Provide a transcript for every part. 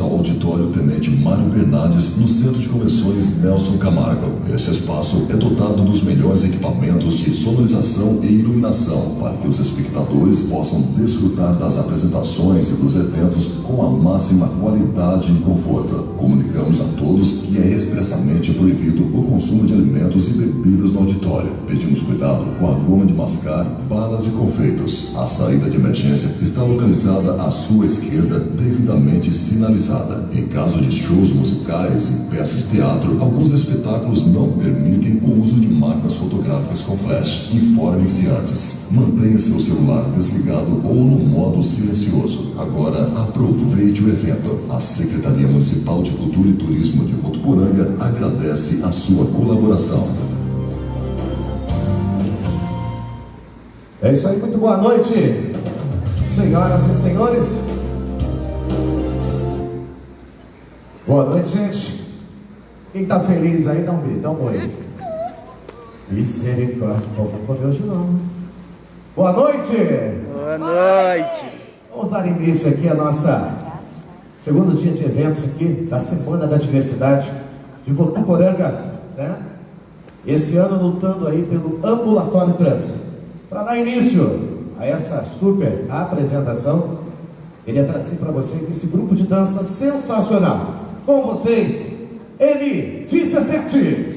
ao auditório Tenente Mário Bernardes, no Centro de Convenções Nelson Camargo. Este espaço é dotado dos melhores equipamentos de sonorização e iluminação para que os espectadores possam desfrutar das apresentações e dos eventos com a máxima qualidade e conforto. Comunicamos a todos que é expressamente proibido o consumo de alimentos e bebidas no auditório. Pedimos cuidado com a goma de mascar, balas e confeitos. A saída de emergência está localizada à sua esquerda, devidamente sinalizada. Em caso de shows musicais e peças de teatro, alguns espetáculos não permitem o uso de máquinas fotográficas com flash. Informe-se antes. Mantenha seu celular desligado ou no modo silencioso. Agora, aproveite o evento. A Secretaria Municipal de Cultura e Turismo de Votuporanga agradece a sua colaboração. É isso aí, muito boa noite, senhoras e senhores. Boa noite, gente. Quem tá feliz aí, dá um grito, dá um oi. Misericórdia, não vou poder hoje não. Boa noite! Boa noite! Vamos dar início aqui a nossa segundo dia de eventos aqui da Semana da Diversidade de Votuporanga, né? Esse ano lutando aí pelo ambulatório trânsito. Para dar início a essa super apresentação, queria trazer para vocês esse grupo de dança sensacional. Com vocês, N17.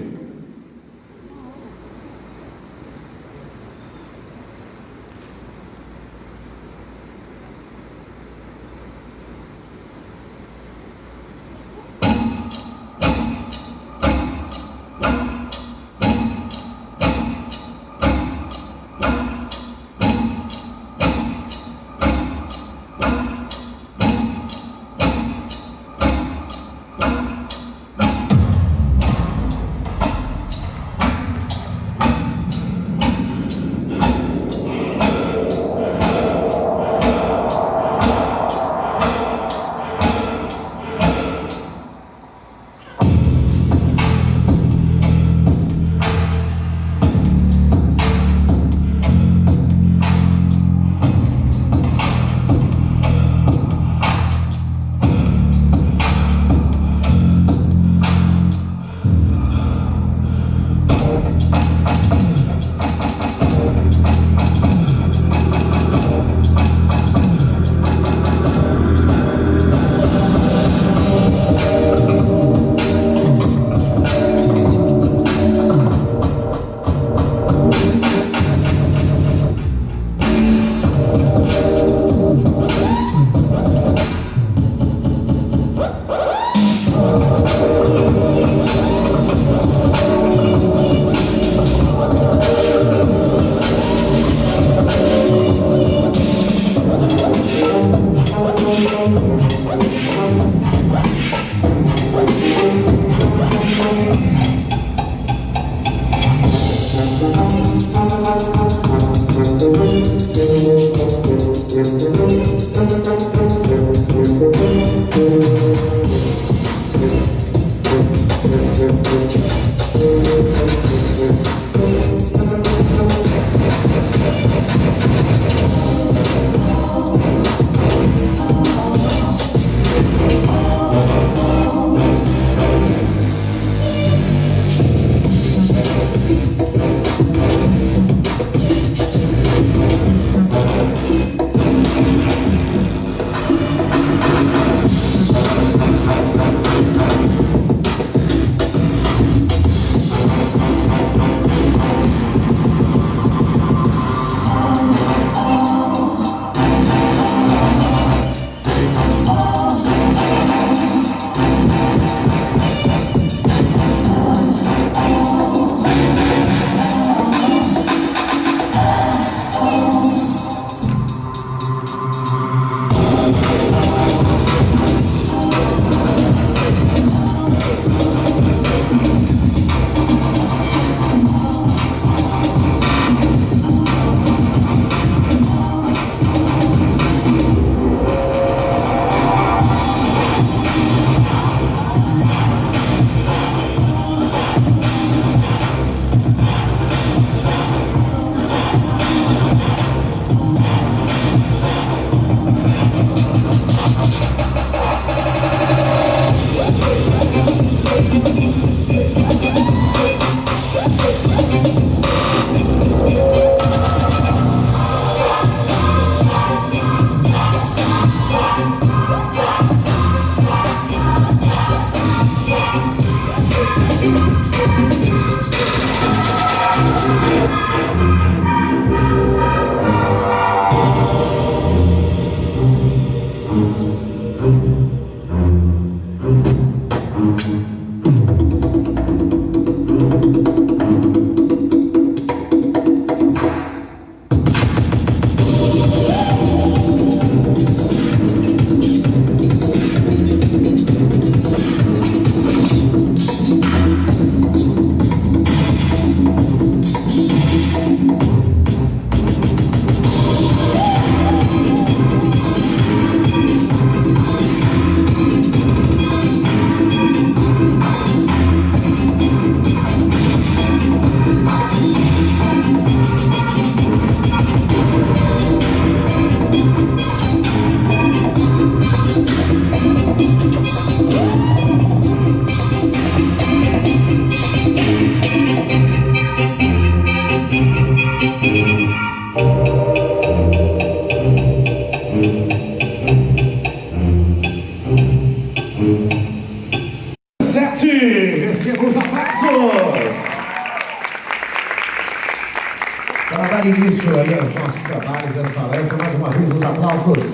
Para dar início aí aos nossos trabalhos e às palestras, mais uma vez os aplausos.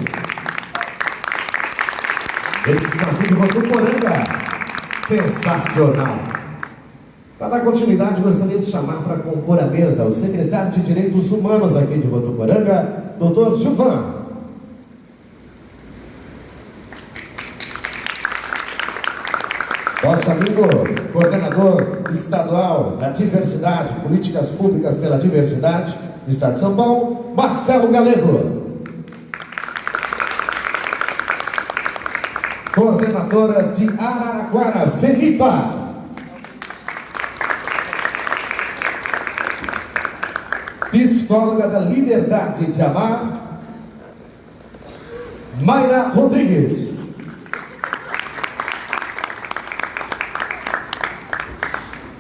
Eles que estão aqui de Votuporanga. Sensacional! Para dar continuidade, gostaria de chamar para compor a mesa o secretário de Direitos Humanos aqui de Votuporanga, Dr. Gilvan. Nosso amigo coordenador estadual da diversidade, políticas públicas pela diversidade do Estado de São Paulo, Marcelo Galego. Coordenadora de Araraquara, Felipa. Psicóloga da Liberdade de Amar, Mayra Rodrigues.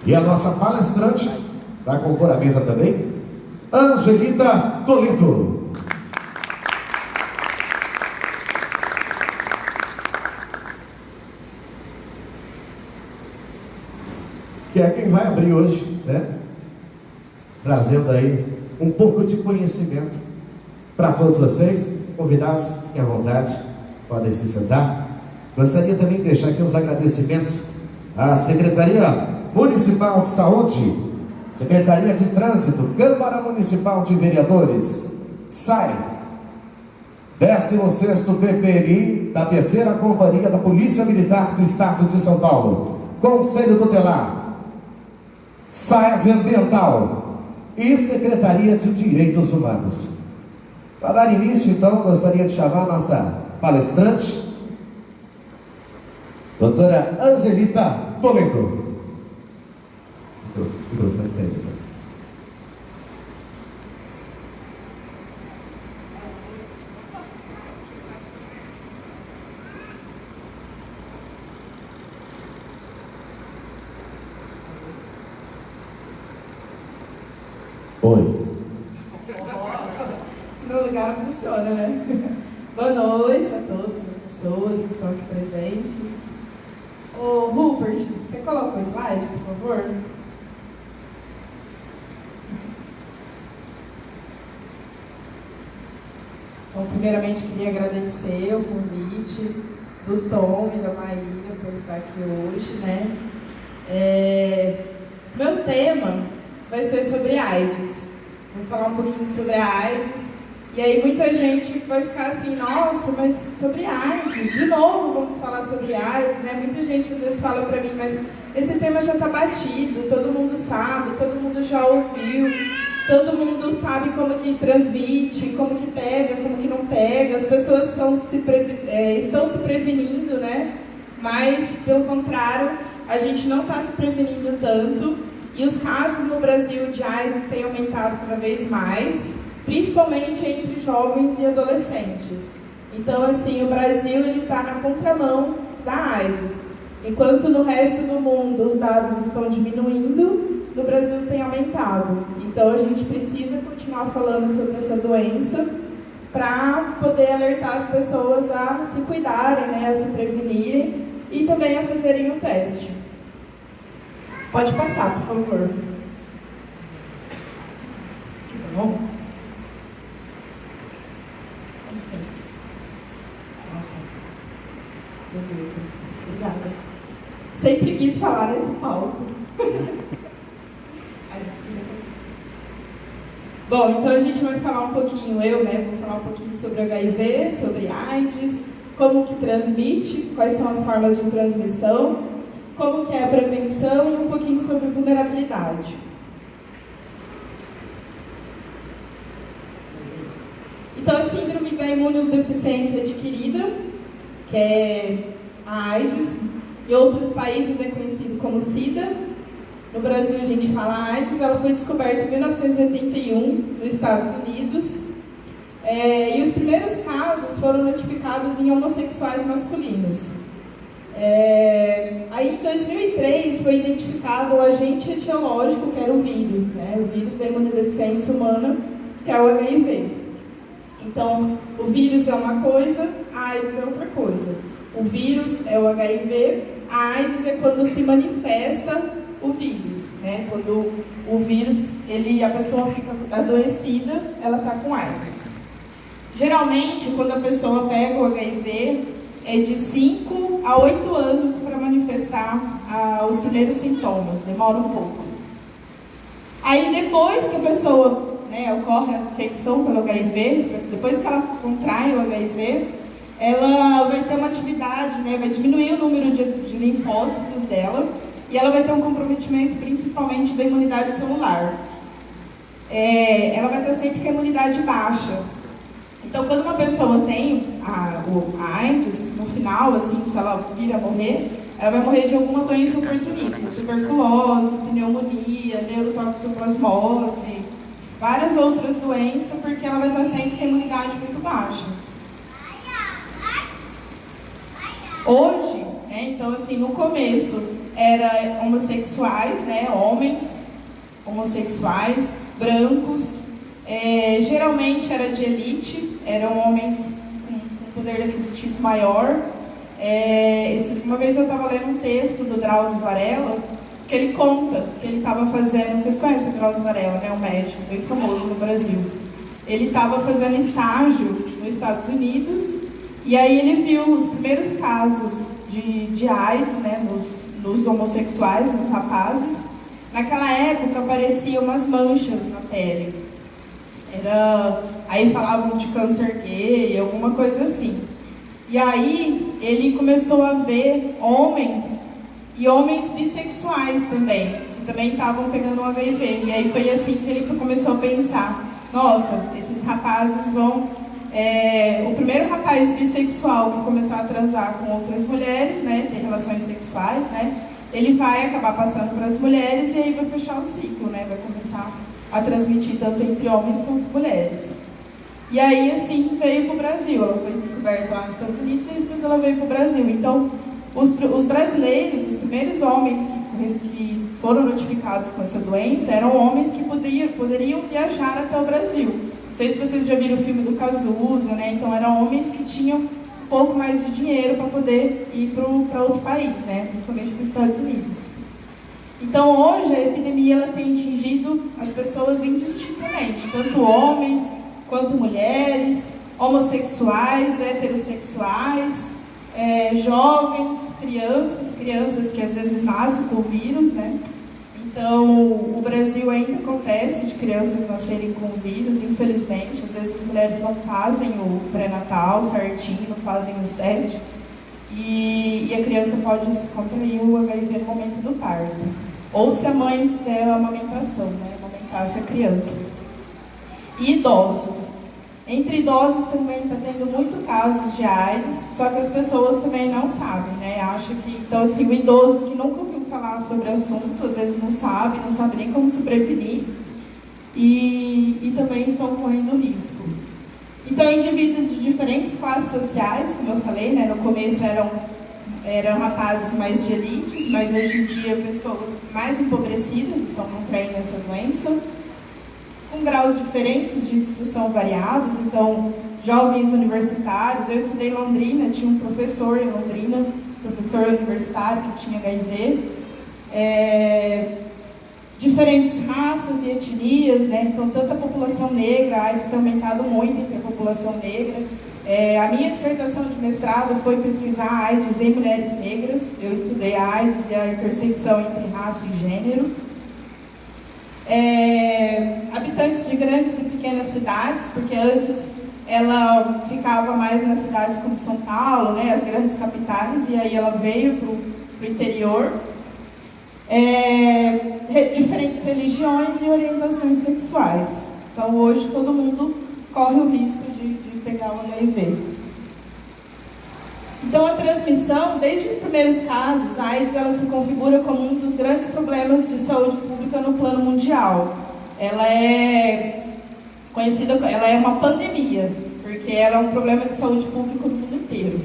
E a nossa palestrante, vai compor a mesa também, Angelita Toledo. Que é quem vai abrir hoje, né? Trazendo aí um pouco de conhecimento para todos vocês. Convidados, fiquem à vontade, podem se sentar. Gostaria também de deixar aqui os agradecimentos à Secretaria Municipal de Saúde, Secretaria de Trânsito, Câmara Municipal de Vereadores, SAI, 16º PPMI da 3ª Companhia da Polícia Militar do Estado de São Paulo, Conselho Tutelar, SAEV Ambiental e Secretaria de Direitos Humanos. Para dar início, então, gostaria de chamar a nossa palestrante, doutora Angelita Toledo. Oi. No lugar não funciona, né? Boa noite a todas as pessoas que estão aqui presentes. Ô, Rupert, você coloca o slide, por favor? Então, primeiramente, queria agradecer o convite do Tom e da Maíra por estar aqui hoje, né? Meu tema vai ser sobre AIDS. Vou falar um pouquinho sobre a AIDS. E aí muita gente vai ficar assim, nossa, mas sobre AIDS, de novo vamos falar sobre AIDS, né? Muita gente às vezes fala pra mim, mas esse tema já tá batido, todo mundo sabe, todo mundo já ouviu, todo mundo sabe como que transmite, como que pega, como que não pega, as pessoas estão se prevenindo, né? Mas, pelo contrário, a gente não está se prevenindo tanto e os casos no Brasil de AIDS têm aumentado cada vez mais, principalmente entre jovens e adolescentes. Então, assim, o Brasil está na contramão da AIDS. Enquanto no resto do mundo os dados estão diminuindo, no Brasil tem aumentado. Então, a gente precisa continuar falando sobre essa doença para poder alertar as pessoas a se cuidarem, né, a se prevenirem e também a fazerem o teste. Pode passar, por favor. Bom. Beleza. Obrigada. Sempre quis falar nesse palco. Bom, então a gente vai falar um pouquinho, vou falar um pouquinho sobre HIV, sobre AIDS, como que transmite, quais são as formas de transmissão, como que é a prevenção e um pouquinho sobre vulnerabilidade. Então, a síndrome da imunodeficiência adquirida, que é a AIDS, em outros países é conhecido como SIDA. No Brasil a gente fala AIDS, ela foi descoberta em 1981 nos Estados Unidos. E os primeiros casos foram notificados em homossexuais masculinos. Aí em 2003 foi identificado o agente etiológico, que era o vírus, né? O vírus da imunodeficiência humana, que é o HIV. Então, o vírus é uma coisa, a AIDS é outra coisa. O vírus é o HIV, a AIDS é quando se manifesta o vírus. né? Quando o vírus, a pessoa fica adoecida, ela está com AIDS. Geralmente, quando a pessoa pega o HIV, é de 5 a 8 anos para manifestar os primeiros sintomas, demora um pouco. Aí depois que a pessoa, né, ocorre a infecção pelo HIV, depois que ela contrai o HIV, ela vai ter uma atividade, né, vai diminuir o número de linfócitos dela e ela vai ter um comprometimento principalmente da imunidade celular. Ela vai estar sempre com a imunidade baixa. Então, quando uma pessoa tem a AIDS, no final, assim, se ela vir a morrer, ela vai morrer de alguma doença oportunista, tuberculose, pneumonia, neurotoxoplasmose, várias outras doenças, porque ela vai estar sempre com a imunidade muito baixa. Hoje, né, então, assim, no começo, era homossexuais, né, homens homossexuais, brancos, geralmente era de elite, eram homens com poder aquisitivo maior. Uma vez eu estava lendo um texto do Drauzio Varela, que ele conta que ele estava fazendo, vocês conhecem o Drauzio Varela, né, um médico bem famoso no Brasil. Ele estava fazendo estágio nos Estados Unidos, e aí ele viu os primeiros casos de AIDS, né, nos homossexuais, nos rapazes. Naquela época apareciam umas manchas na pele. Aí falavam de câncer gay, alguma coisa assim. E aí ele começou a ver homens e homens bissexuais também, que também estavam pegando o HIV. E aí foi assim que ele começou a pensar, nossa, esses rapazes vão... o primeiro rapaz bissexual que começar a transar com outras mulheres, né, ter relações sexuais, né, ele vai acabar passando para as mulheres e aí vai fechar o ciclo, né, vai começar a transmitir tanto entre homens quanto mulheres. E aí, assim, veio para o Brasil. Ela foi descoberta lá nos Estados Unidos e depois ela veio para o Brasil. Então, os brasileiros, os primeiros homens que foram notificados com essa doença, eram homens que poderiam viajar até o Brasil. Não sei se vocês já viram o filme do Cazuza, né? Então, eram homens que tinham um pouco mais de dinheiro para poder ir para outro país, né? Principalmente para os Estados Unidos. Então, hoje, a epidemia ela tem atingido as pessoas indistintamente, tanto homens quanto mulheres, homossexuais, heterossexuais, jovens, crianças que às vezes nascem com o vírus, né? Então, o Brasil ainda acontece de crianças nascerem com o vírus, infelizmente. Às vezes as mulheres não fazem o pré-natal certinho, não fazem os testes, e a criança pode contrair o HIV no momento do parto. Ou se a mãe der a amamentação, né? Amamentar essa criança. E idosos. Entre idosos também está tendo muito casos de AIDS, só que as pessoas também não sabem, né? Acham que, então, assim, o idoso que nunca ouviu falar sobre o assunto, às vezes não sabe nem como se prevenir, e também estão correndo risco. Então, indivíduos de diferentes classes sociais, como eu falei, né? No começo eram rapazes mais de elites, mas hoje em dia pessoas mais empobrecidas estão contraindo essa doença, com graus diferentes de instrução variados. Então, jovens universitários, eu estudei em Londrina, tinha um professor em Londrina, professor universitário que tinha HIV, diferentes raças e etnias, né? Então, tanto a população negra, a AIDS tem aumentado muito entre a população negra. A minha dissertação de mestrado foi pesquisar a AIDS em mulheres negras. Eu estudei a AIDS e a intersecção entre raça e gênero. Habitantes de grandes e pequenas cidades, porque antes ela ficava mais nas cidades como São Paulo, né, as grandes capitais, e aí ela veio para o interior. Diferentes religiões e orientações sexuais. Então, hoje, todo mundo corre o risco de pegar o HIV. Então, a transmissão, desde os primeiros casos, a AIDS ela se configura como um dos grandes problemas de saúde pública no plano mundial. Ela é conhecida, ela é uma pandemia, porque ela é um problema de saúde pública no mundo inteiro.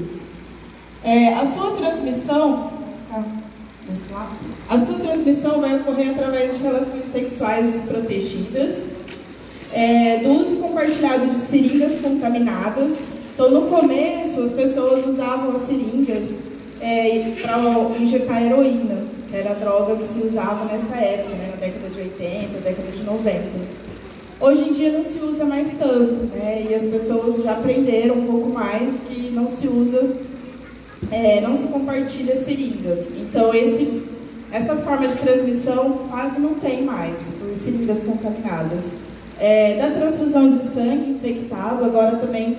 A sua transmissão vai ocorrer através de relações sexuais desprotegidas, do uso compartilhado de seringas contaminadas. Então, no começo, as pessoas usavam as seringas para injetar heroína. que era a droga que se usava nessa época, né, na década de 80, década de 90. Hoje em dia não se usa mais tanto, né, e as pessoas já aprenderam um pouco mais que não se usa, não se compartilha seringa. Então essa forma de transmissão quase não tem mais, por seringas contaminadas. Da transfusão de sangue infectado, agora também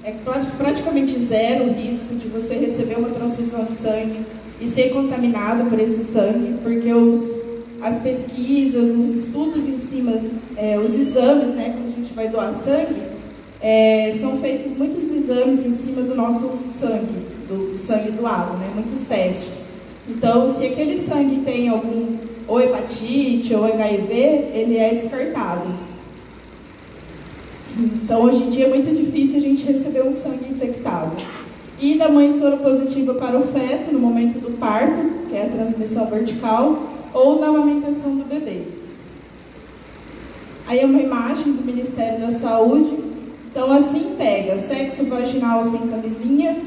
é praticamente zero o risco de você receber uma transfusão de sangue e ser contaminado por esse sangue, porque as pesquisas, os estudos em cima, os exames, né, quando a gente vai doar sangue, são feitos muitos exames em cima do nosso sangue, do sangue doado, né, muitos testes. Então, se aquele sangue tem algum, ou hepatite, ou HIV, ele é descartado. Então, hoje em dia é muito difícil a gente receber um sangue infectado. E da mãe soropositiva para o feto, no momento do parto, que é a transmissão vertical, ou na amamentação do bebê. Aí é uma imagem do Ministério da Saúde. Então, assim pega sexo vaginal sem camisinha,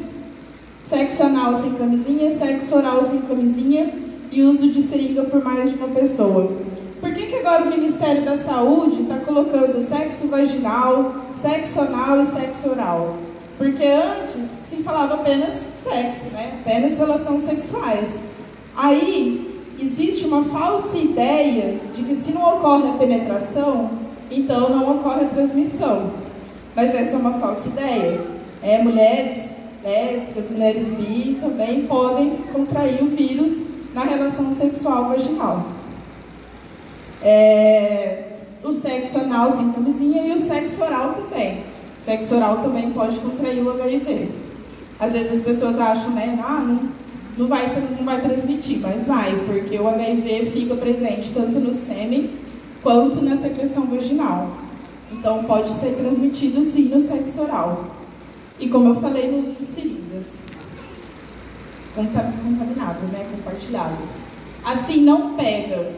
sexo anal sem camisinha, sexo oral sem camisinha e uso de seringa por mais de uma pessoa. Por que agora o Ministério da Saúde está colocando sexo vaginal, sexo anal e sexo oral? Porque antes se falava apenas sexo, né? Apenas relações sexuais. Aí existe uma falsa ideia de que se não ocorre a penetração, então não ocorre a transmissão. Mas essa é uma falsa ideia. Mulheres lésbicas, mulheres bi também podem contrair o vírus na relação sexual vaginal. O sexo anal sem camisinha e o sexo oral também. O sexo oral também pode contrair o HIV. Às vezes as pessoas acham, né, não vai transmitir, mas vai, porque o HIV fica presente tanto no sêmen quanto na secreção vaginal. Então pode ser transmitido sim no sexo oral. E como eu falei, no uso de seringas contaminadas, né, compartilhadas. Assim não pega.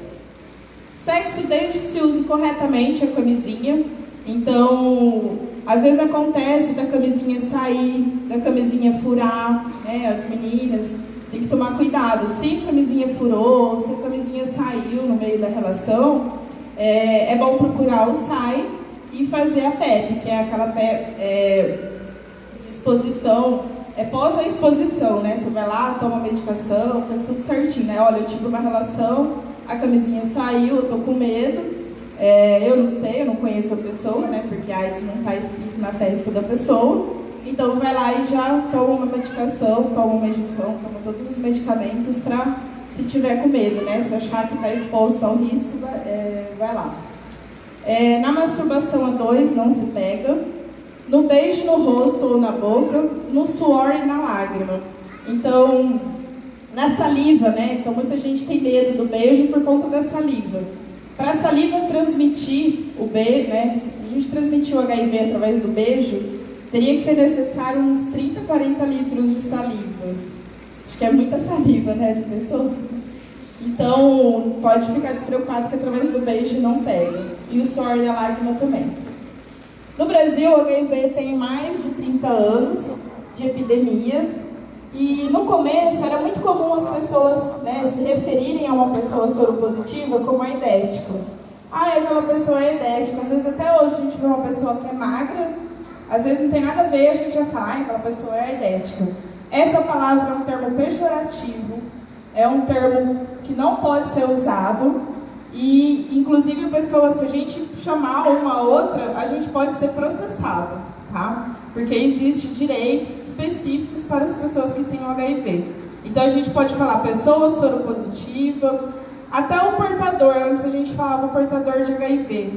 Sexo desde que se use corretamente a camisinha. Então, às vezes acontece da camisinha sair, da camisinha furar, né, as meninas tem que tomar cuidado. Se a camisinha furou, se a camisinha saiu no meio da relação, é bom procurar o SAI e fazer a PEP, que é aquela exposição, pós a exposição, né? Você vai lá, toma a medicação, faz tudo certinho, né? Olha, eu tive uma relação, a camisinha saiu, eu tô com medo, eu não sei, eu não conheço a pessoa, né? Porque a AIDS não está escrito na testa da pessoa. Então vai lá e já toma uma medicação, toma uma injeção, toma todos os medicamentos para, se tiver com medo, né? Se achar que está exposto ao risco, vai lá. Na masturbação a dois não se pega. No beijo no rosto ou na boca, no suor e na lágrima. Então, na saliva, né? Então muita gente tem medo do beijo por conta da saliva. Para a saliva transmitir o beijo, né? Se a gente transmitir o HIV através do beijo, teria que ser necessário uns 30, 40 litros de saliva. Acho que é muita saliva, né, de pessoa? Então, pode ficar despreocupado que através do beijo não pega. E o suor e a lágrima também. No Brasil, o HIV tem mais de 30 anos de epidemia. E no começo era muito comum as pessoas, né, se referirem a uma pessoa soropositiva como aidético. Aquela pessoa é aidética. Às vezes até hoje a gente vê uma pessoa que é magra, às vezes não tem nada a ver, a gente já fala, aquela pessoa é aidética. Essa palavra é um termo pejorativo, é um termo que não pode ser usado. E, inclusive, a pessoa, se a gente chamar uma outra, a gente pode ser processado, tá? Porque existem direitos específicos para as pessoas que têm o HIV. Então, a gente pode falar pessoa soropositiva, até o portador. Antes a gente falava portador de HIV.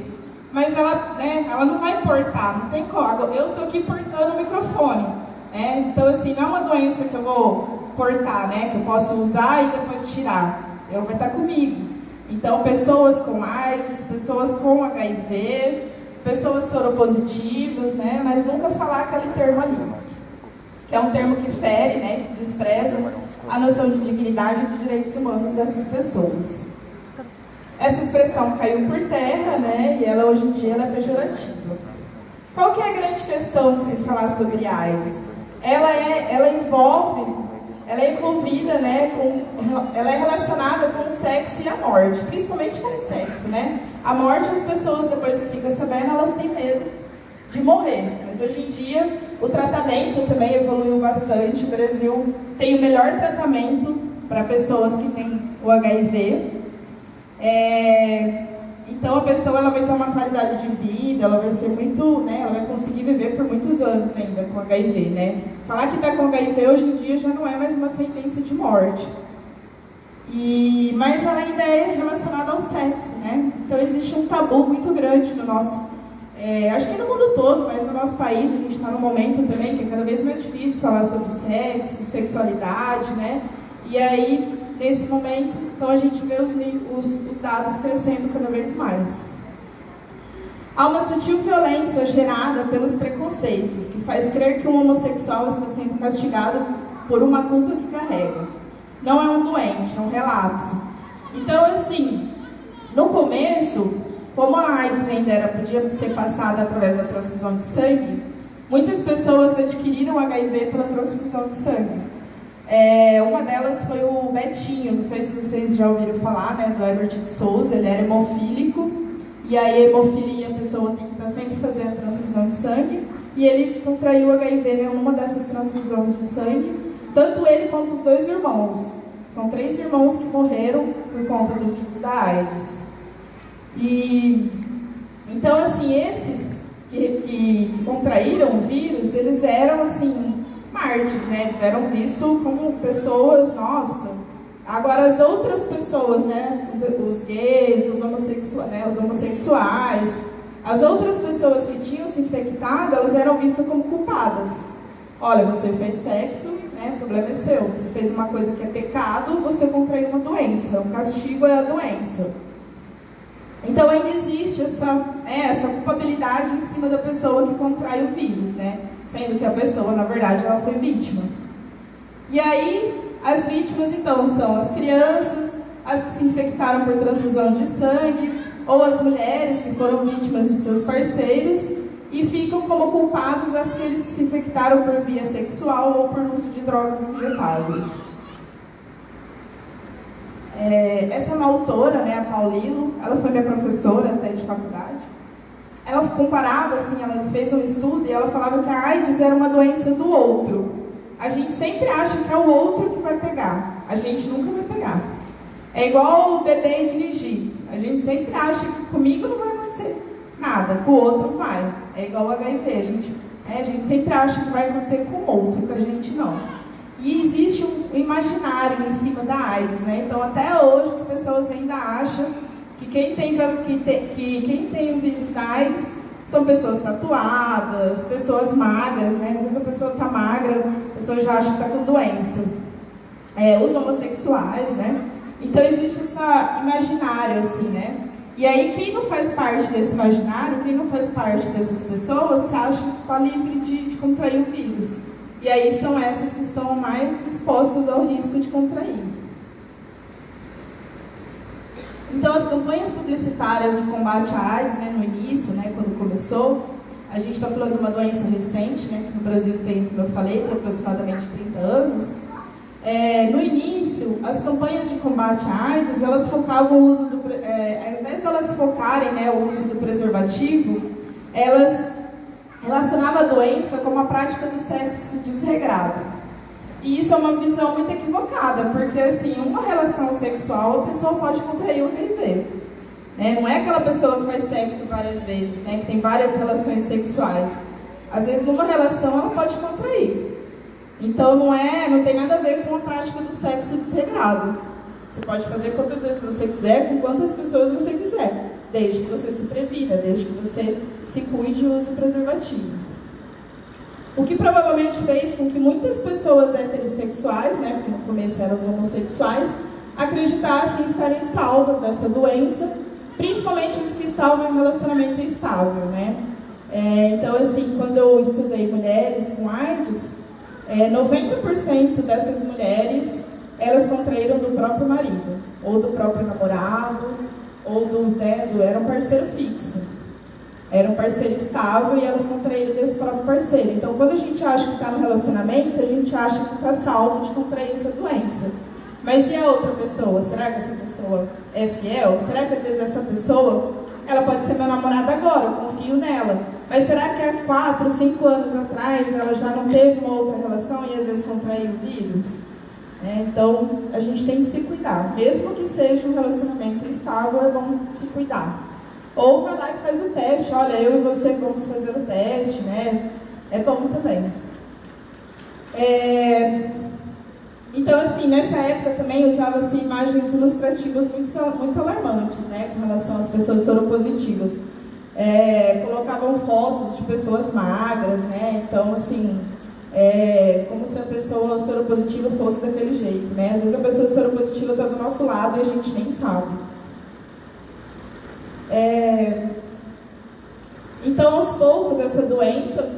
Mas ela não vai portar, não tem como. Eu estou aqui portando o microfone. Então, assim, não é uma doença que eu vou portar, né? Que eu posso usar e depois tirar. Ela vai estar comigo. Então, pessoas com AIDS, pessoas com HIV, pessoas soropositivas, né? Mas nunca falar aquele termo ali, que é um termo que fere, né? Que despreza a noção de dignidade e de direitos humanos dessas pessoas. Essa expressão caiu por terra, né? E ela, hoje em dia, ela é pejorativa. Qual que é a grande questão de se falar sobre AIDS? Ela envolve ela é envolvida, né, ela é relacionada com o sexo e a morte, principalmente com o sexo, né? A morte, as pessoas, depois que ficam sabendo, elas têm medo de morrer. Mas hoje em dia, o tratamento também evoluiu bastante. O Brasil tem o melhor tratamento para pessoas que têm o HIV. Então a pessoa ela vai ter uma qualidade de vida, ela vai ser muito, né, ela vai conseguir viver por muitos anos ainda com HIV, né? Falar que está com HIV hoje em dia já não é mais uma sentença de morte. Mas ela ainda é relacionada ao sexo, né? Então existe um tabu muito grande no nosso, acho que no mundo todo, mas no nosso país a gente está num momento também que é cada vez mais difícil falar sobre sexo, sexualidade, né? E aí, nesse momento, então a gente vê os dados crescendo cada vez mais. Há uma sutil violência gerada pelos preconceitos, que faz crer que um homossexual está sendo castigado por uma culpa que carrega. Não é um doente, é um relapso. Então, assim, no começo, como a AIDS ainda podia ser passada através da transfusão de sangue, muitas pessoas adquiriram HIV pela transfusão de sangue. Uma delas foi o Betinho, não sei se vocês já ouviram falar, né, do Herbert de Souza. Ele era hemofílico, e aí a hemofilia, a pessoa tem que estar sempre fazendo transfusão de sangue, e ele contraiu HIV em uma dessas transfusões de sangue, tanto ele quanto os 2 irmãos. São 3 irmãos que morreram por conta do vírus da AIDS. Então, assim, esses que contraíram o vírus, eles eram, assim, mártires, né? Eles eram vistos como pessoas, nossa. Agora as outras pessoas, né? Os gays, os homossexuais, as outras pessoas que tinham se infectado, elas eram vistas como culpadas. Olha, você fez sexo, né? O problema é seu. Você fez uma coisa que é pecado, você contraiu uma doença. O castigo é a doença. Então ainda existe essa culpabilidade em cima da pessoa que contrai o vírus, né? Sendo que a pessoa, na verdade, ela foi vítima. E aí, as vítimas, então, são as crianças, as que se infectaram por transfusão de sangue, ou as mulheres que foram vítimas de seus parceiros, e ficam como culpados aqueles que se infectaram por via sexual ou por uso de drogas injetáveis. Essa é uma autora, né, a Paulilo, ela foi minha professora até de faculdade. Ela comparava, assim, ela fez um estudo e ela falava que a AIDS era uma doença do outro. A gente sempre acha que é o outro que vai pegar. A gente nunca vai pegar. É igual o bebê dirigir. A gente sempre acha que comigo não vai acontecer nada, com o outro vai. É igual o HIV. A gente sempre acha que vai acontecer com o outro, com a gente não. E existe um imaginário em cima da AIDS, né? Então, até hoje, as pessoas ainda acham que quem tem o vírus da AIDS são pessoas tatuadas, pessoas magras, né? Às vezes a pessoa está magra, a pessoa já acha que está com doença. Os homossexuais, né? Então existe esse imaginário, assim, né? E aí quem não faz parte desse imaginário, quem não faz parte dessas pessoas, se acha que está livre de contrair o vírus. E aí são essas que estão mais expostas ao risco de contrair. Então, as campanhas publicitárias de combate à AIDS, né, no início, né, quando começou, a gente está falando de uma doença recente, né, que no Brasil tem, como eu falei, tem aproximadamente 30 anos. No início, as campanhas de combate à AIDS, elas focavam o uso ao invés de elas focarem, né, o uso do preservativo, elas relacionavam a doença com a prática do sexo desregrado. E isso é uma visão muito equivocada, porque, assim, uma relação sexual, a pessoa pode contrair o HIV. Né? Não é aquela pessoa que faz sexo várias vezes, né? Que tem várias relações sexuais. Às vezes, numa relação, ela pode contrair. Então, não tem nada a ver com a prática do sexo desregrado. Você pode fazer quantas vezes você quiser, com quantas pessoas você quiser, desde que você se previna, desde que você se cuide e use o preservativo. O que provavelmente fez com que muitas pessoas heterossexuais, né, que no começo eram os homossexuais, acreditassem estarem salvas dessa doença, principalmente os que estavam em um relacionamento estável, né? Então, assim, quando eu estudei mulheres com AIDS, 90% dessas mulheres, elas contraíram do próprio marido, ou do próprio namorado, ou era um parceiro fixo. era um parceiro estável e elas contraíram desse próprio parceiro. Então, quando a gente acha que está no relacionamento, a gente acha que está salvo de contrair essa doença. Mas e a outra pessoa? Será que essa pessoa é fiel? Será que às vezes essa pessoa, ela pode ser meu namorado agora, eu confio nela. Mas será que há 4, 5 anos atrás ela já não teve uma outra relação e às vezes contraiu o vírus? Então, a gente tem que se cuidar. Mesmo que seja um relacionamento estável, é bom se cuidar. Ou vai lá e faz o teste. Olha, eu e você vamos fazer o teste, né? É bom também. Então, assim, nessa época também usava-se imagens ilustrativas muito alarmantes, né? Com relação às pessoas soropositivas. Colocavam fotos de pessoas magras, né? Então, assim, como se a pessoa soropositiva fosse daquele jeito, né? Às vezes a pessoa soropositiva está do nosso lado e a gente nem sabe. Então, aos poucos, essa doença,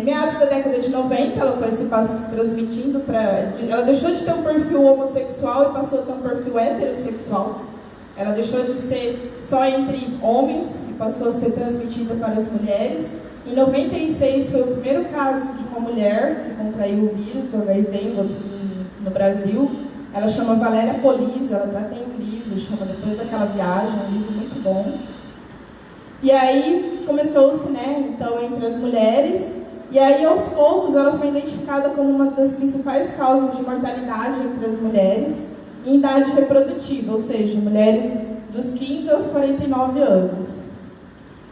meados da década de 90, ela foi se transmitindo para... Ela deixou de ter um perfil homossexual e passou a ter um perfil heterossexual. Ela deixou de ser só entre homens e passou a ser transmitida para as mulheres. Em 96 foi o primeiro caso de uma mulher que contraiu o vírus do HIV no Brasil. Ela chama Valéria Polizzi, ela até tem um livro, chama Depois daquela Viagem, um livro muito bom. E aí começou-se, né, então, entre as mulheres, e aí aos poucos ela foi identificada como uma das principais causas de mortalidade entre as mulheres em idade reprodutiva, ou seja, mulheres dos 15 aos 49 anos.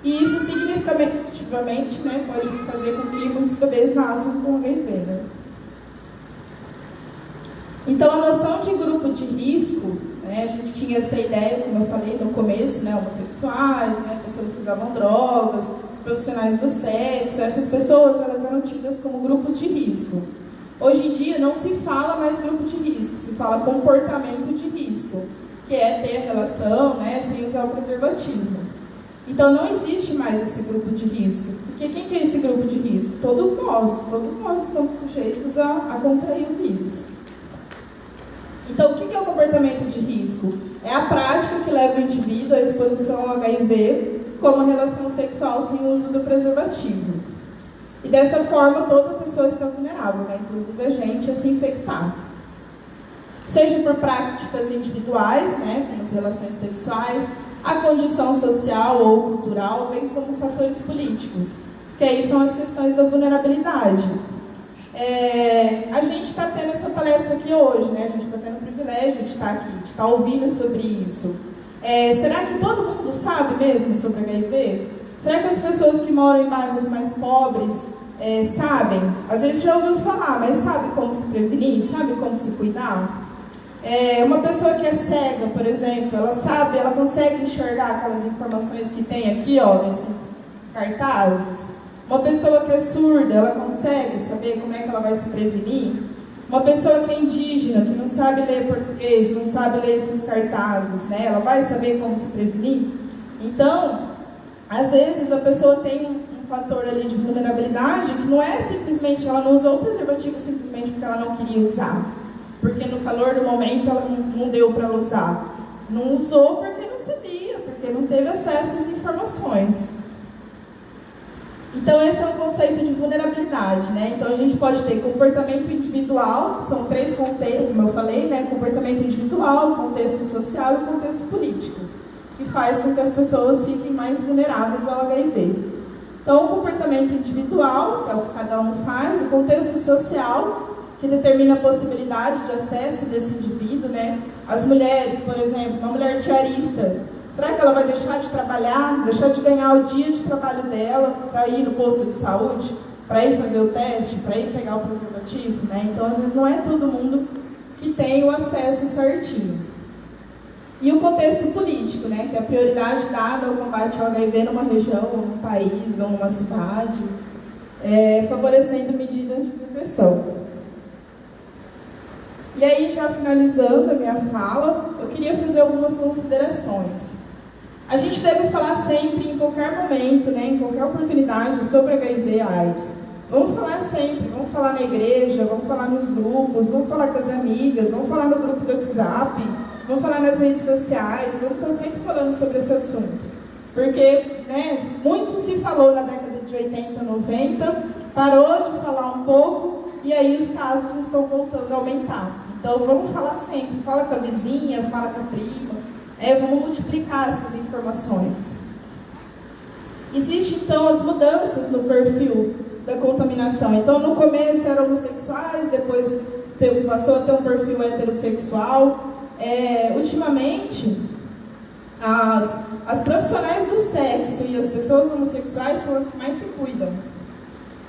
E isso significativamente, né, pode fazer com que muitos bebês nasçam com HIV, né? Então, a noção de grupo de risco, né, a gente tinha essa ideia, como eu falei no começo, né, homossexuais, né, pessoas que usavam drogas, profissionais do sexo, essas pessoas elas eram tidas como grupos de risco. Hoje em dia não se fala mais grupo de risco, se fala comportamento de risco, que é ter relação, né, sem usar o preservativo. Então não existe mais esse grupo de risco, porque quem que é esse grupo de risco? Todos nós estamos sujeitos a contrair o vírus. Então, o que é o comportamento de risco? É a prática que leva o indivíduo à exposição ao HIV como a relação sexual sem o uso do preservativo. E dessa forma, toda pessoa está vulnerável, né? Inclusive a gente, a se infectar. Seja por práticas individuais, né, como as relações sexuais, a condição social ou cultural, bem como fatores políticos, que aí são as questões da vulnerabilidade. A gente está tendo essa palestra aqui hoje, né? A gente está tendo o privilégio de estar aqui, de estar ouvindo sobre isso. Será que todo mundo sabe mesmo sobre HIV? Será que as pessoas que moram em bairros mais pobres sabem? Às vezes já ouviu falar, mas sabe como se prevenir? Sabe como se cuidar? Uma pessoa que é cega, por exemplo, ela consegue enxergar aquelas informações que tem aqui, ó, nesses cartazes? Uma pessoa que é surda, ela consegue saber como é que ela vai se prevenir? Uma pessoa que é indígena, que não sabe ler português, não sabe ler esses cartazes, né? Ela vai saber como se prevenir? Então, às vezes a pessoa tem um fator ali de vulnerabilidade que não é simplesmente, ela não usou o preservativo simplesmente porque ela não queria usar. Porque no calor do momento ela não deu para ela usar. Não usou porque não sabia, porque não teve acesso às informações. Então, esse é um conceito de vulnerabilidade, né? Então, a gente pode ter comportamento individual, são 3 contextos, como eu falei, né? Comportamento individual, contexto social e contexto político, que faz com que as pessoas fiquem mais vulneráveis ao HIV. Então, o comportamento individual, que é o que cada um faz, o contexto social, que determina a possibilidade de acesso desse indivíduo, né? As mulheres, por exemplo, uma mulher diarista, será que ela vai deixar de trabalhar, deixar de ganhar o dia de trabalho dela para ir no posto de saúde, para ir fazer o teste, para ir pegar o preservativo, né? Então, às vezes, não é todo mundo que tem o acesso certinho. E o contexto político, né? Que é a prioridade dada ao combate ao HIV numa região, ou num país, ou numa cidade, favorecendo medidas de prevenção. E aí, já finalizando a minha fala, eu queria fazer algumas considerações. A gente deve falar sempre, em qualquer momento, né, em qualquer oportunidade, sobre HIV e AIDS. Vamos falar sempre, vamos falar na igreja, vamos falar nos grupos, vamos falar com as amigas, vamos falar no grupo do WhatsApp, vamos falar nas redes sociais, vamos estar sempre falando sobre esse assunto. Porque, né, muito se falou na década de 80, 90, parou de falar um pouco e aí os casos estão voltando a aumentar. Então vamos falar sempre, fala com a vizinha, fala com a prima, vamos multiplicar essas informações. Existem então as mudanças no perfil da contaminação. Então no começo eram homossexuais, depois passou a ter um perfil heterossexual. Ultimamente, as profissionais do sexo e as pessoas homossexuais são as que mais se cuidam.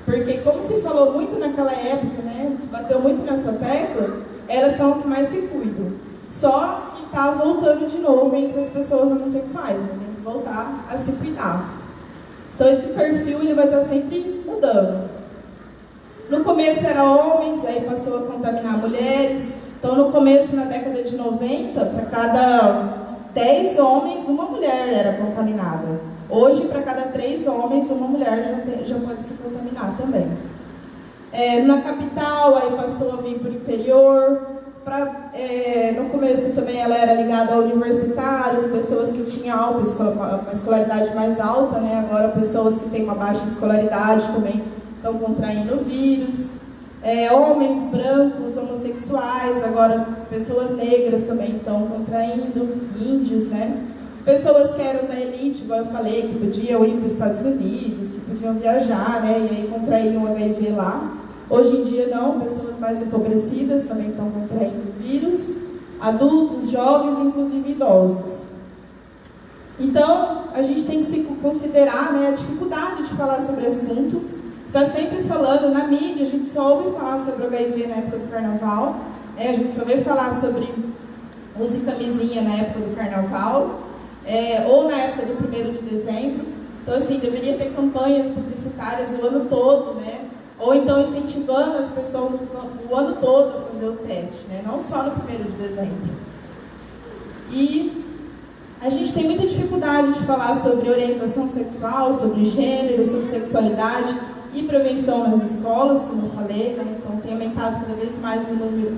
Porque, como se falou muito naquela época, né, se bateu muito nessa tecla, elas são as que mais se cuidam. Só que está voltando de novo entre as pessoas homossexuais, né, tem que voltar a se cuidar. Então, esse perfil ele vai estar sempre mudando. No começo era homens, aí passou a contaminar mulheres. Então, no começo, na década de 90, para cada 10 homens, uma mulher era contaminada. Hoje, para cada 3 homens, uma mulher já pode se contaminar também. Na capital, aí passou a vir para o interior. No começo também ela era ligada a universitários, pessoas que tinham uma escolaridade mais alta, né? Agora pessoas que têm uma baixa escolaridade também estão contraindo o vírus. Homens brancos, homossexuais, agora pessoas negras também estão contraindo, índios, né? Pessoas que eram da elite, como eu falei, que podiam ir para os Estados Unidos, que podiam viajar, né? E aí contraíam o HIV lá. Hoje em dia não, pessoas mais empobrecidas também estão contraindo o vírus, adultos, jovens, inclusive idosos. Então, a gente tem que se considerar, né, a dificuldade de falar sobre o assunto. Está sempre falando na mídia, a gente só ouve falar sobre o HIV na época do carnaval, a gente só ouve falar sobre use camisinha na época do carnaval, ou na época do 1º de dezembro. Então, assim, deveria ter campanhas publicitárias o ano todo, né? Ou então incentivando as pessoas o ano todo a fazer o teste, né? Não só no 1º de dezembro. E a gente tem muita dificuldade de falar sobre orientação sexual, sobre gênero, sobre sexualidade e prevenção nas escolas, como eu falei, né? Então tem aumentado cada vez mais o número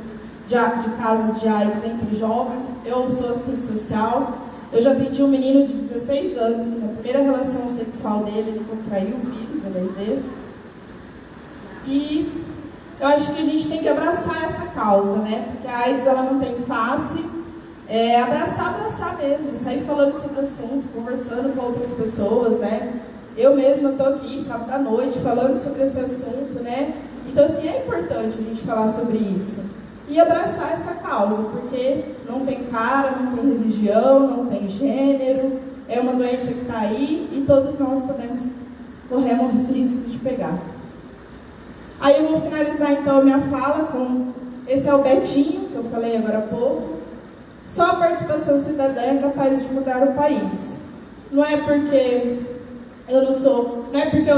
de casos de AIDS entre jovens. Eu sou assistente social, eu já atendi um menino de 16 anos que na primeira relação sexual dele ele contraiu o vírus, HIV. E eu acho que a gente tem que abraçar essa causa, né? Porque a AIDS ela não tem face. Abraçar mesmo, sair falando sobre o assunto, conversando com outras pessoas, né? Eu mesma estou aqui sábado à noite falando sobre esse assunto, né? Então, assim, é importante a gente falar sobre isso. E abraçar essa causa, porque não tem cara, não tem religião, não tem gênero, é uma doença que está aí e todos nós corremos risco de pegar. Aí eu vou finalizar então a minha fala com, esse é o Betinho, que eu falei agora há pouco. Só a participação cidadã é capaz de mudar o país. Não é porque eu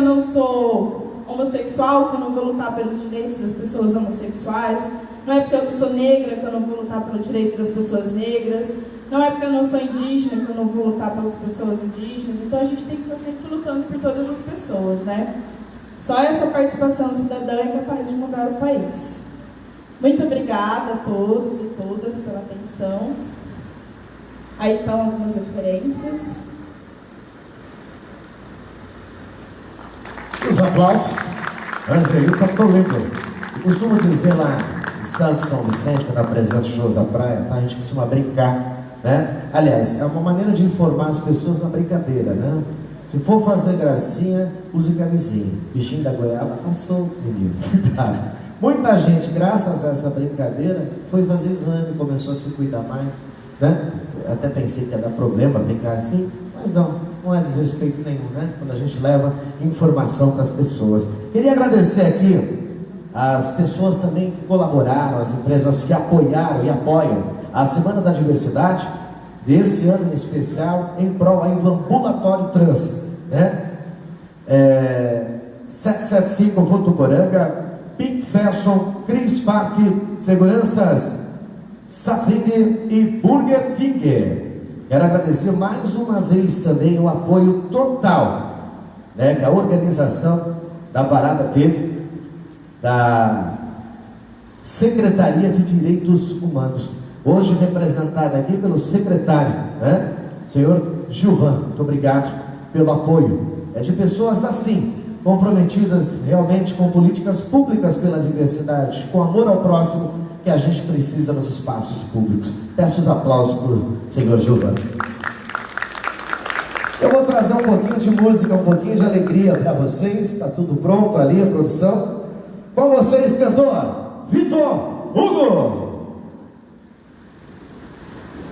não sou homossexual que eu não vou lutar pelos direitos das pessoas homossexuais. Não é porque eu não sou negra que eu não vou lutar pelo direito das pessoas negras. Não é porque eu não sou indígena que eu não vou lutar pelas pessoas indígenas. Então a gente tem que estar sempre lutando por todas as pessoas, né? Só essa participação cidadã é capaz de mudar o país. Muito obrigada a todos e todas pela atenção. Aí estão algumas referências. Os aplausos. Angelita Toledo. Eu costumo dizer lá em Santos, São Vicente, quando apresenta shows da praia, tá? A gente costuma brincar, né? Aliás, é uma maneira de informar as pessoas na brincadeira, né? Se for fazer gracinha, use camisinha. Bichinho da goiaba tá solto, menino. Cuidado. Muita gente, graças a essa brincadeira, foi fazer exame, começou a se cuidar mais, né? Eu até pensei que ia dar problema brincar assim, mas não é desrespeito nenhum, né? Quando a gente leva informação para as pessoas. Queria agradecer aqui as pessoas também que colaboraram, as empresas que apoiaram e apoiam a Semana da Diversidade, desse ano em especial, em prol aí do Ambulatório Trans, né? 775 Votuporanga, Pink Fashion, Chris Park, Seguranças Safrig e Burger King. Quero agradecer mais uma vez também o apoio total, né, que a organização da parada teve, da Secretaria de Direitos Humanos, hoje representada aqui pelo secretário, né, senhor Gilvan, muito obrigado pelo apoio. É de pessoas assim, comprometidas realmente com políticas públicas pela diversidade, com amor ao próximo, que a gente precisa nos espaços públicos. Peço os aplausos para o senhor Gilvan. Eu vou trazer um pouquinho de música, um pouquinho de alegria para vocês. Está tudo pronto ali, a produção. Com vocês, cantor Vitor Hugo.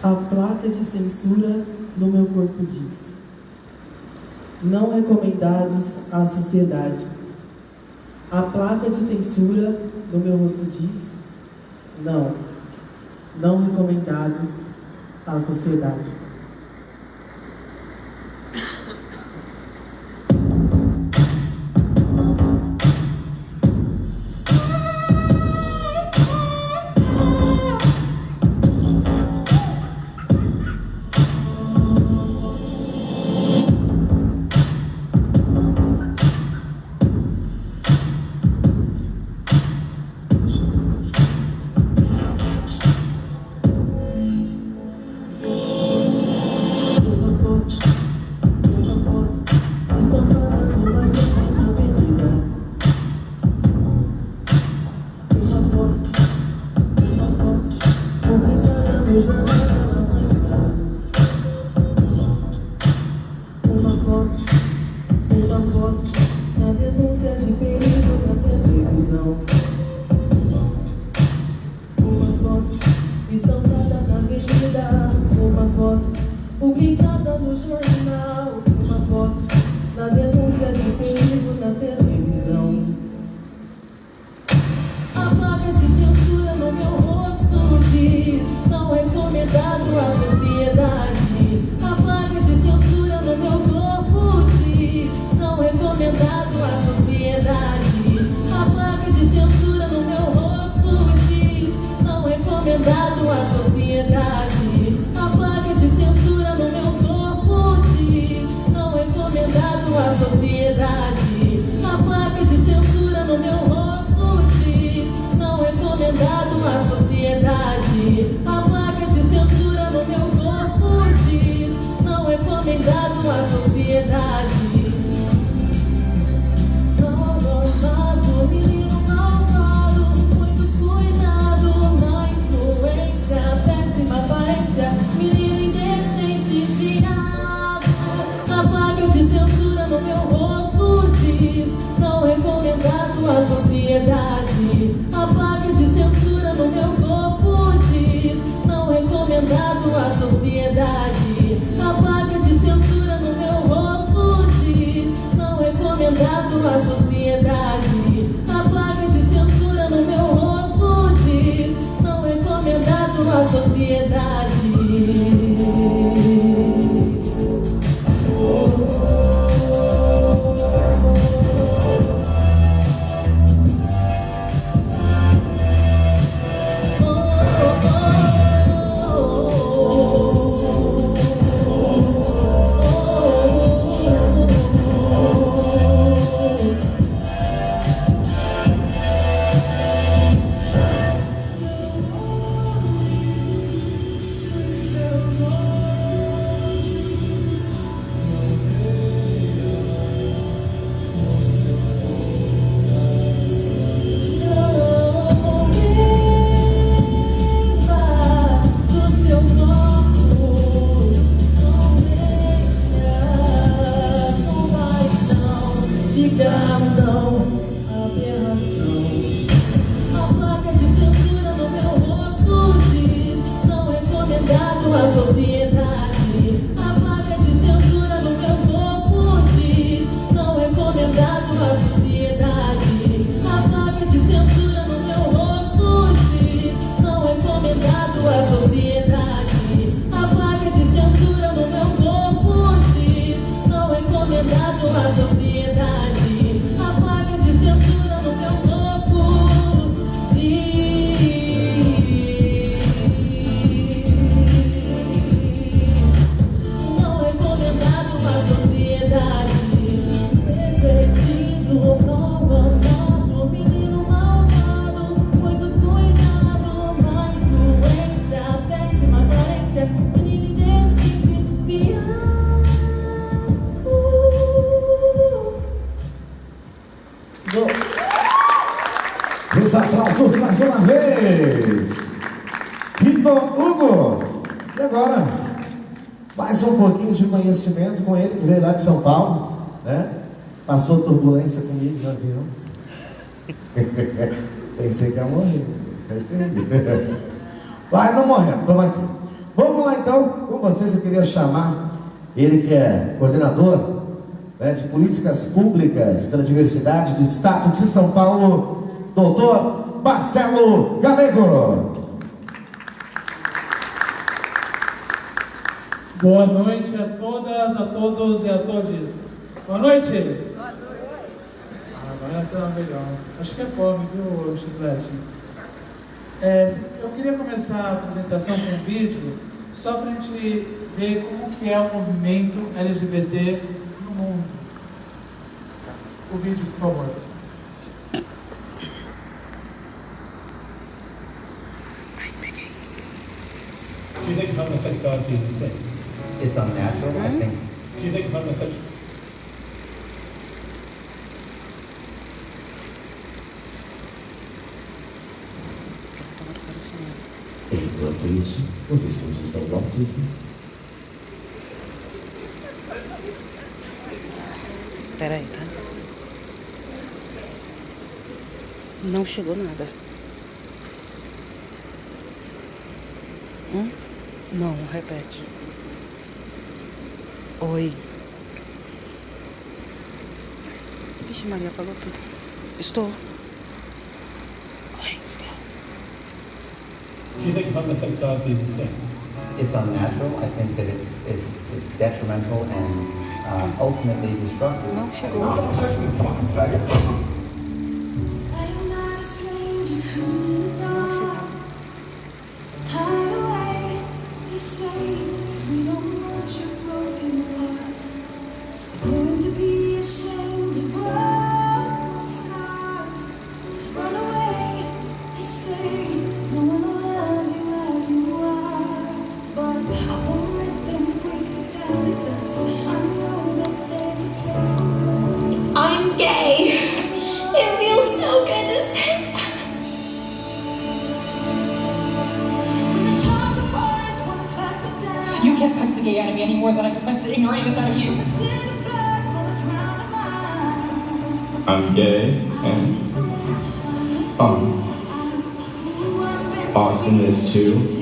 A placa de censura no meu corpo diz: não recomendados à sociedade. A placa de censura no meu rosto diz: não recomendados à sociedade. Publicada no jornal, uma foto na denúncia de perigo na televisão. A placa de censura no meu rosto diz: não recomendado à sociedade. A placa de censura no meu corpo diz: não recomendado à sociedade. A placa de censura no meu rosto diz: não recomendado à sociedade. A placa de censura no meu corpo diz: não recomendado à sociedade. A placa de censura no meu rosto diz: não recomendado à sociedade. A placa de censura no meu corpo diz: não recomendado à sociedade. Malvado, menino malvado, muito cuidado na influência, péssima aparência, menino indecente, viado. A placa de censura no meu rosto diz: não recomendado à sociedade. A placa de censura no meu corpo diz: não recomendado à sociedade. A placa de censura no meu rosto diz: não recomendado à sociedade. A placa de censura no meu rosto diz: não recomendado à sociedade. Refletindo Os aplausos mais uma vez. Vitor Hugo. E agora, mais um pouquinho de conhecimento com ele, que veio lá de São Paulo, né? Passou turbulência comigo no avião. Pensei que ia morrer. Vai, não morrendo, toma aqui. Vamos lá então, com vocês eu queria chamar ele que é coordenador, né, de políticas públicas pela diversidade do Estado de São Paulo, doutor Marcelo Galego. Boa noite a todas, a todos e a todos. Boa noite. Boa noite. Agora tá legal. Acho que é fome, viu, Chiclete? Eu queria começar a apresentação com um vídeo só para a gente ver como que é o movimento LGBT no mundo. O vídeo, por favor. Do you think homosexuality is a sin? It's unnatural, I think. Do you think homosexuality... Enquanto isso, os estúdios da Walt Disney. Peraí, tá? Não chegou nada. Não, repete. Oi. Vixe, Maria, falou tudo. Estou. Oi, estou. Do you think homosexuality is a sin? It's unnatural. I think that it's detrimental and ultimately destructive. Não chegou. I'm gay. It feels so good to say that. You can't punch the gay out of me any more than I can punch the ignoramus out of you. I'm gay and Austin is too.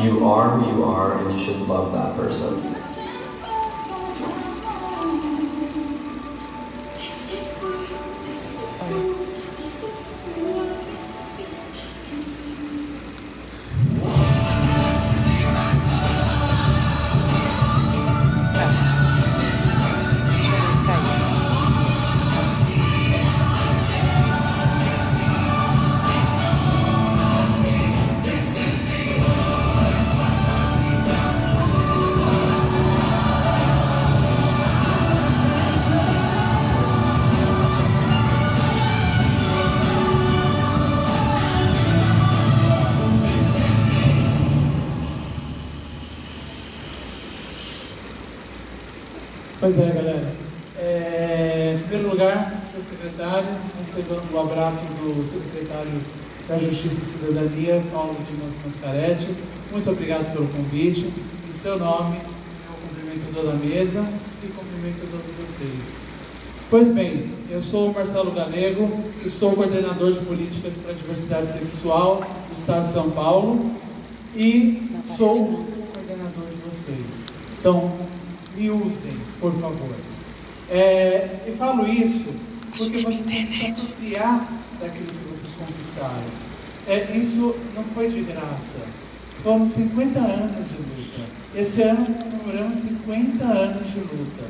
You are who you are, and you should love that person. Pois é, galera. Em primeiro lugar, senhor secretário, recebendo o abraço do secretário da Justiça e Cidadania, Paulo Dimas Mascaretti. Muito obrigado pelo convite. Em seu nome, eu cumprimento toda a mesa e cumprimento todos vocês. Pois bem, eu sou o Marcelo Galego, estou coordenador de políticas para a diversidade sexual do Estado de São Paulo e sou o coordenador de vocês. Então, me usem, por favor. E falo isso porque vocês têm que se apropriar daquilo que vocês conquistaram. Isso não foi de graça. Foram 50 anos de luta. Esse ano comemoramos 50 anos de luta.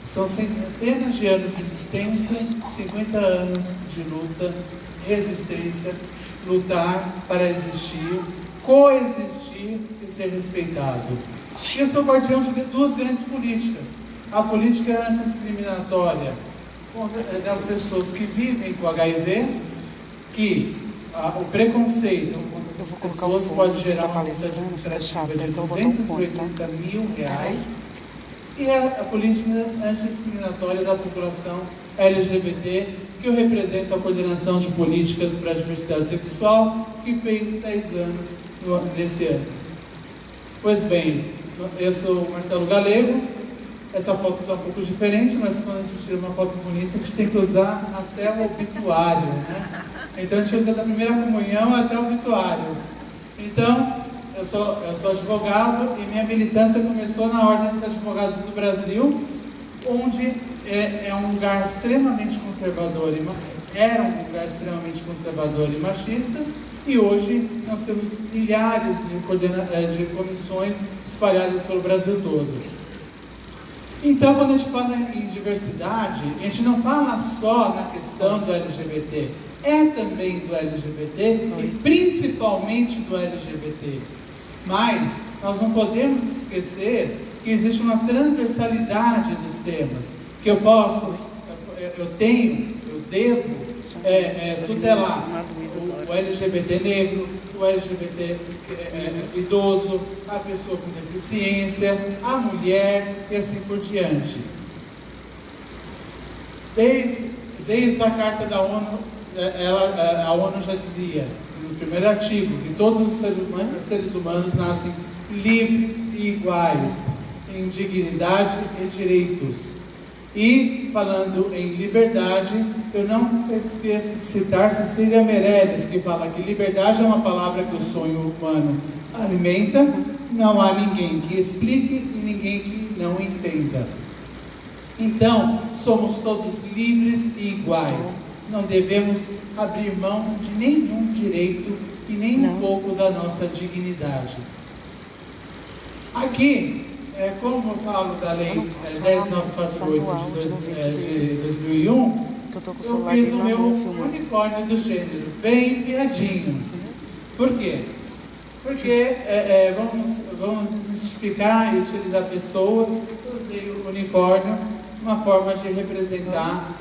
São centenas de anos de existência, 50 anos de luta, resistência, lutar para existir, coexistir e ser respeitado. Eu sou guardião de duas grandes políticas. A política antidiscriminatória das pessoas que vivem com HIV, que o preconceito contra as pessoas pode gerar uma multa administrativa de R$280 mil. E a política antidiscriminatória da população LGBT, que eu represento a coordenação de políticas para a diversidade sexual, que fez 10 anos nesse ano. Pois bem, eu sou o Marcelo Galego. Essa foto está um pouco diferente, mas quando a gente tira uma foto bonita, a gente tem que usar até o obituário, né? Então a gente usa da primeira comunhão até o obituário. Então, eu sou advogado e minha militância começou na Ordem dos Advogados do Brasil, onde é um lugar extremamente conservador, era um lugar extremamente conservador e machista, e hoje nós temos milhares de comissões espalhadas pelo Brasil todo. Então, quando a gente fala em diversidade, a gente não fala só na questão do LGBT, é também do LGBT e principalmente do LGBT. Mas nós não podemos esquecer que existe uma transversalidade dos temas, que eu devo tutelar o LGBT negro, o LGBT idoso, a pessoa com deficiência, a mulher e assim por diante. Desde a Carta da ONU, a ONU já dizia, no primeiro artigo, que todos os seres humanos nascem livres e iguais, em dignidade e direitos. E, falando em liberdade, eu não esqueço de citar Cecília Meirelles, que fala que liberdade é uma palavra que o sonho humano alimenta, não há ninguém que explique e ninguém que não entenda. Então, somos todos livres e iguais. Não devemos abrir mão de nenhum direito e nem um pouco da nossa dignidade. Aqui, como eu falo da lei 10.948 de 2001, eu fiz o meu unicórnio do gênero, bem piadinho. Por quê? Porque vamos desmistificar e utilizar pessoas. Eu usei o unicórnio, uma forma de representar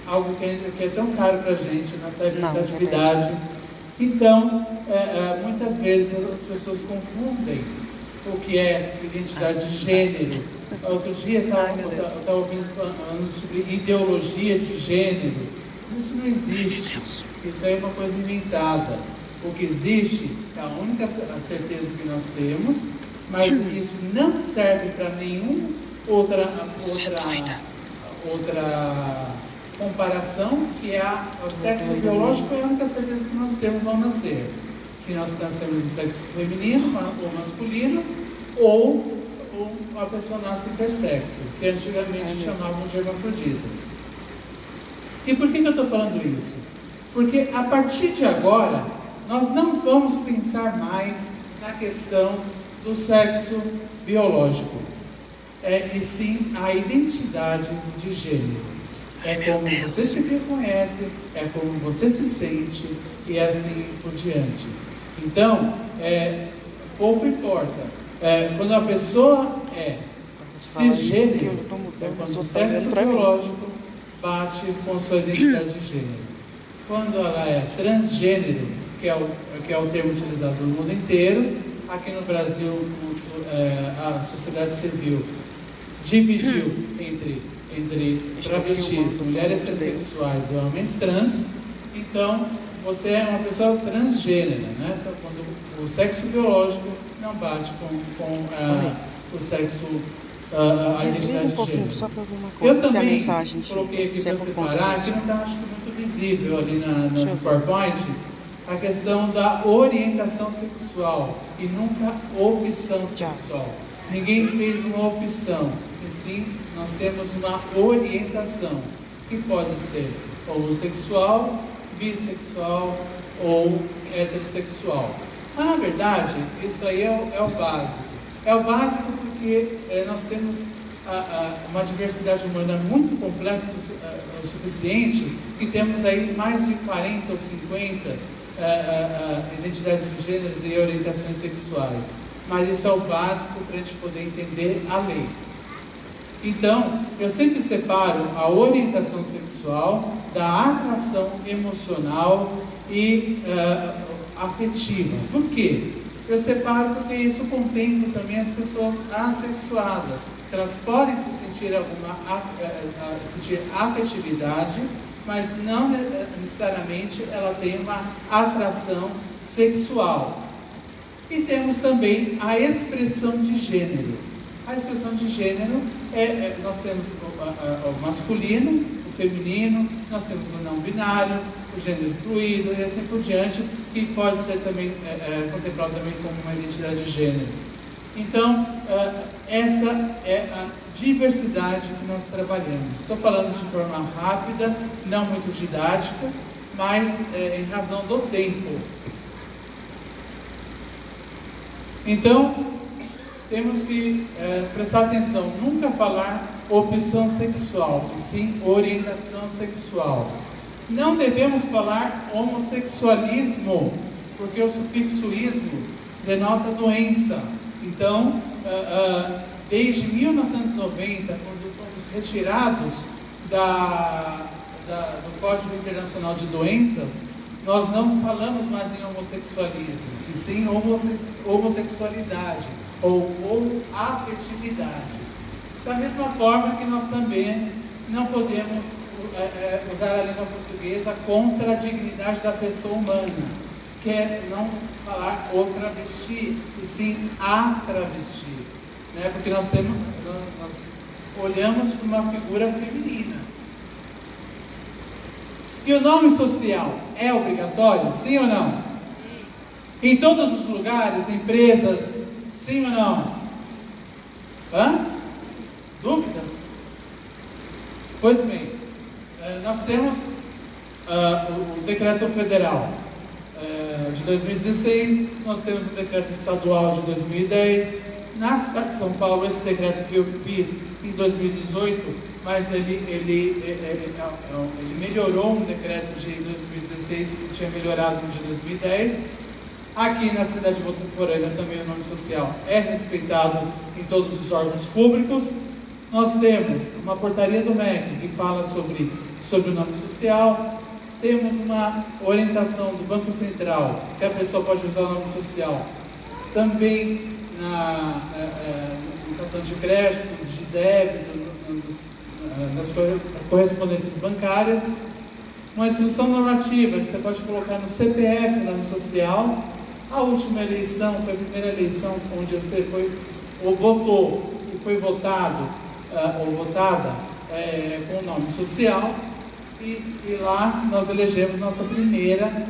algo que é tão caro para a gente, nossa representatividade. Então, muitas vezes as pessoas confundem o que é identidade de gênero. Outro dia eu estava ouvindo falando sobre ideologia de gênero. Isso não existe. Isso aí é uma coisa inventada. O que existe é a única certeza que nós temos, mas isso não serve para nenhuma outra comparação, que é o sexo biológico. É a única certeza que nós temos ao nascer, que nós nascemos de sexo feminino ou masculino, ou a pessoa nasce intersexo, que antigamente chamavam de hermafroditas. E por que eu estou falando isso? Porque a partir de agora, nós não vamos pensar mais na questão do sexo biológico, e sim a identidade de gênero. É como você se reconhece, é como você se sente e assim por diante. Então, pouco importa. Quando a pessoa é cisgênero, quando o sexo biológico bate com sua identidade de gênero. Quando ela é transgênero, que é o termo utilizado no mundo inteiro, aqui no Brasil a sociedade civil dividiu entre travestis, mulheres transexuais e homens trans, então você é uma pessoa transgênera, né? Então, quando o sexo biológico não bate com o sexo, a identidade de gênero. Só para alguma coisa. Eu também mensagem coloquei aqui para separar, que não está acho que muito visível ali no PowerPoint, a questão da orientação sexual e nunca opção sexual. Ninguém fez uma opção, e sim nós temos uma orientação, que pode ser homossexual, bissexual ou heterossexual. Mas na verdade, isso aí é o básico. É o básico porque nós temos uma diversidade humana muito complexa o suficiente, que temos aí mais de 40 ou 50 identidades de gêneros e orientações sexuais. Mas isso é o básico para a gente poder entender a lei. Então, eu sempre separo a orientação sexual da atração emocional e afetiva. Por quê? Eu separo porque isso contempla também as pessoas assexuadas. Elas podem sentir sentir afetividade, mas não necessariamente ela tem uma atração sexual. E temos também a expressão de gênero. A expressão de gênero nós temos o masculino, o feminino, nós temos o não binário, o gênero fluido e assim por diante, que pode ser também contemplado também como uma identidade de gênero. Então, essa é a diversidade que nós trabalhamos. Estou falando de forma rápida, não muito didática, mas em razão do tempo. Então, temos que prestar atenção, nunca falar opção sexual, e sim orientação sexual. Não devemos falar homossexualismo, porque o sufixo ismo denota doença. Então, desde 1990, quando fomos retirados do Código Internacional de Doenças, nós não falamos mais em homossexualismo, e sim homossexualidade ou afetividade. Da mesma forma que nós também não podemos usar a língua portuguesa contra a dignidade da pessoa humana, que é não falar o travesti, e sim a travesti, né? Porque nós olhamos para uma figura feminina. E o nome social é obrigatório, sim ou não? Em todos os lugares, empresas, sim ou não? Dúvidas? Pois bem, nós temos o decreto federal de 2016, nós temos o decreto estadual de 2010. Na cidade de São Paulo, esse decreto que eu fiz em 2018, mas ele melhorou um decreto de 2016 que tinha melhorado no de 2010. Aqui na cidade de Votuporanga também o nome social é respeitado em todos os órgãos públicos. Nós temos uma portaria do MEC que fala sobre o nome social. Temos uma orientação do Banco Central que a pessoa pode usar o nome social também no cartão de crédito, de débito, nas correspondências bancárias. Uma instrução normativa que você pode colocar no CPF, no nome social. A última eleição foi a primeira eleição onde você votou e foi votado ou votada com o nome social. E lá nós elegemos nossa primeira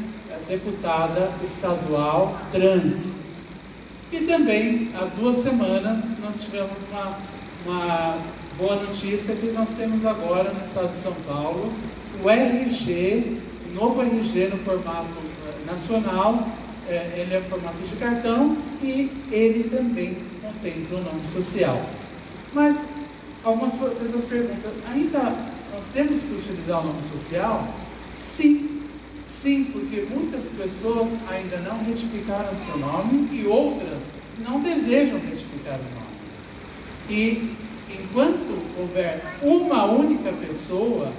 deputada estadual trans. E também, há 2 semanas, nós tivemos uma boa notícia que nós temos agora no estado de São Paulo, o RG, o novo RG no formato nacional, ele é em formato de cartão e ele também contempla o nome social. Mas algumas pessoas perguntam, ainda nós temos que utilizar o nome social? Sim, porque muitas pessoas ainda não retificaram o seu nome e outras não desejam retificar o nome. E enquanto houver uma única pessoa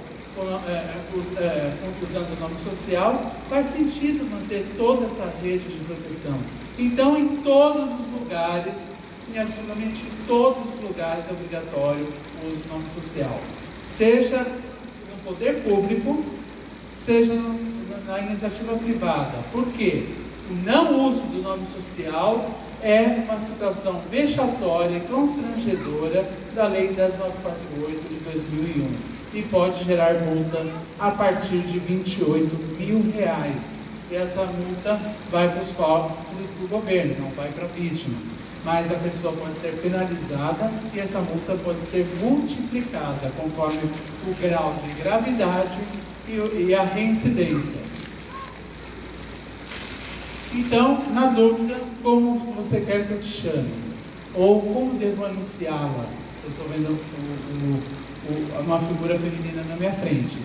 usando o nome social, faz sentido manter toda essa rede de proteção. Então, em todos os lugares, Em absolutamente todos os lugares é obrigatório o uso do nome social. Seja no poder público, seja na iniciativa privada. Por quê? O não uso do nome social é uma situação vexatória e constrangedora da Lei 10.948 de 2001 e pode gerar multa a partir de R$28.000. E essa multa vai para os cofres do governo, não vai para a vítima. Mas a pessoa pode ser penalizada e essa multa pode ser multiplicada conforme o grau de gravidade e a reincidência. Então, na dúvida, como você quer que eu te chame? Ou como devo anunciá-la? Se eu estou vendo uma figura feminina na minha frente.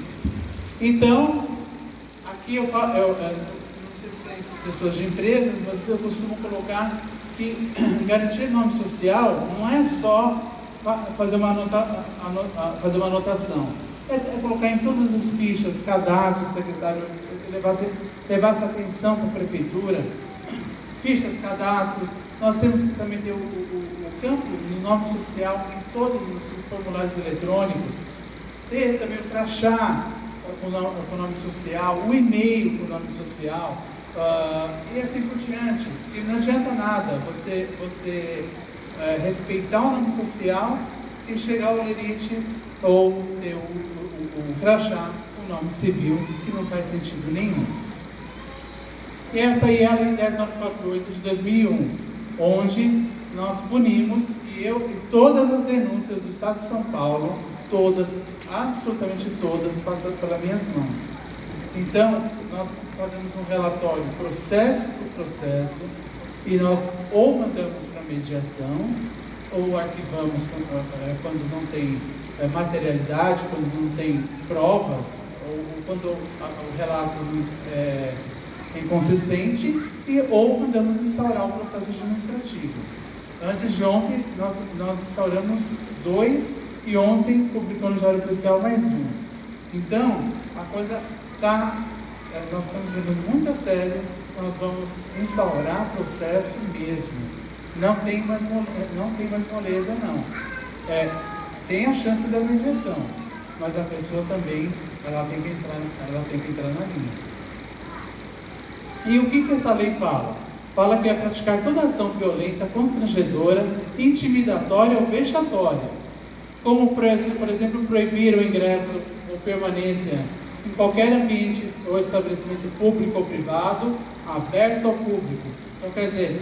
Então, aqui eu não sei se tem pessoas de empresas, mas eu costumo colocar que garantir nome social não é só fazer uma anotação. É colocar em todas as fichas, cadastro, secretário, levar essa atenção para a prefeitura, fichas, cadastros. Nós temos que também ter o campo do nome social em todos os formulários eletrônicos, ter também o crachá com o nome social, o e-mail com o nome social, e assim por diante. E não adianta nada você respeitar o nome social e chegar ao lerite ou ter o crachá, o nome civil, que não faz sentido nenhum. E essa aí é a Lei 10.948 de 2001, onde nós punimos, e todas as denúncias do Estado de São Paulo, todas, absolutamente todas, passaram pelas minhas mãos. Então, nós fazemos um relatório processo por processo, e nós ou mandamos para mediação, ou arquivamos quando não tem materialidade, quando não tem provas, ou quando o relato é inconsistente, ou mandamos instaurar o processo administrativo. Antes de ontem, nós instauramos 2, e ontem publicou no Diário Oficial mais 1. Então, a coisa está... nós estamos levando muito a sério, nós vamos instaurar processo mesmo. Não tem mais moleza, não. Tem a chance da mediação, mas a pessoa também ela tem que entrar na linha. E o que essa lei fala? Fala que é praticar toda ação violenta, constrangedora, intimidatória ou vexatória, como, por exemplo, proibir o ingresso ou permanência em qualquer ambiente ou estabelecimento público ou privado, aberto ao público. Então, quer dizer,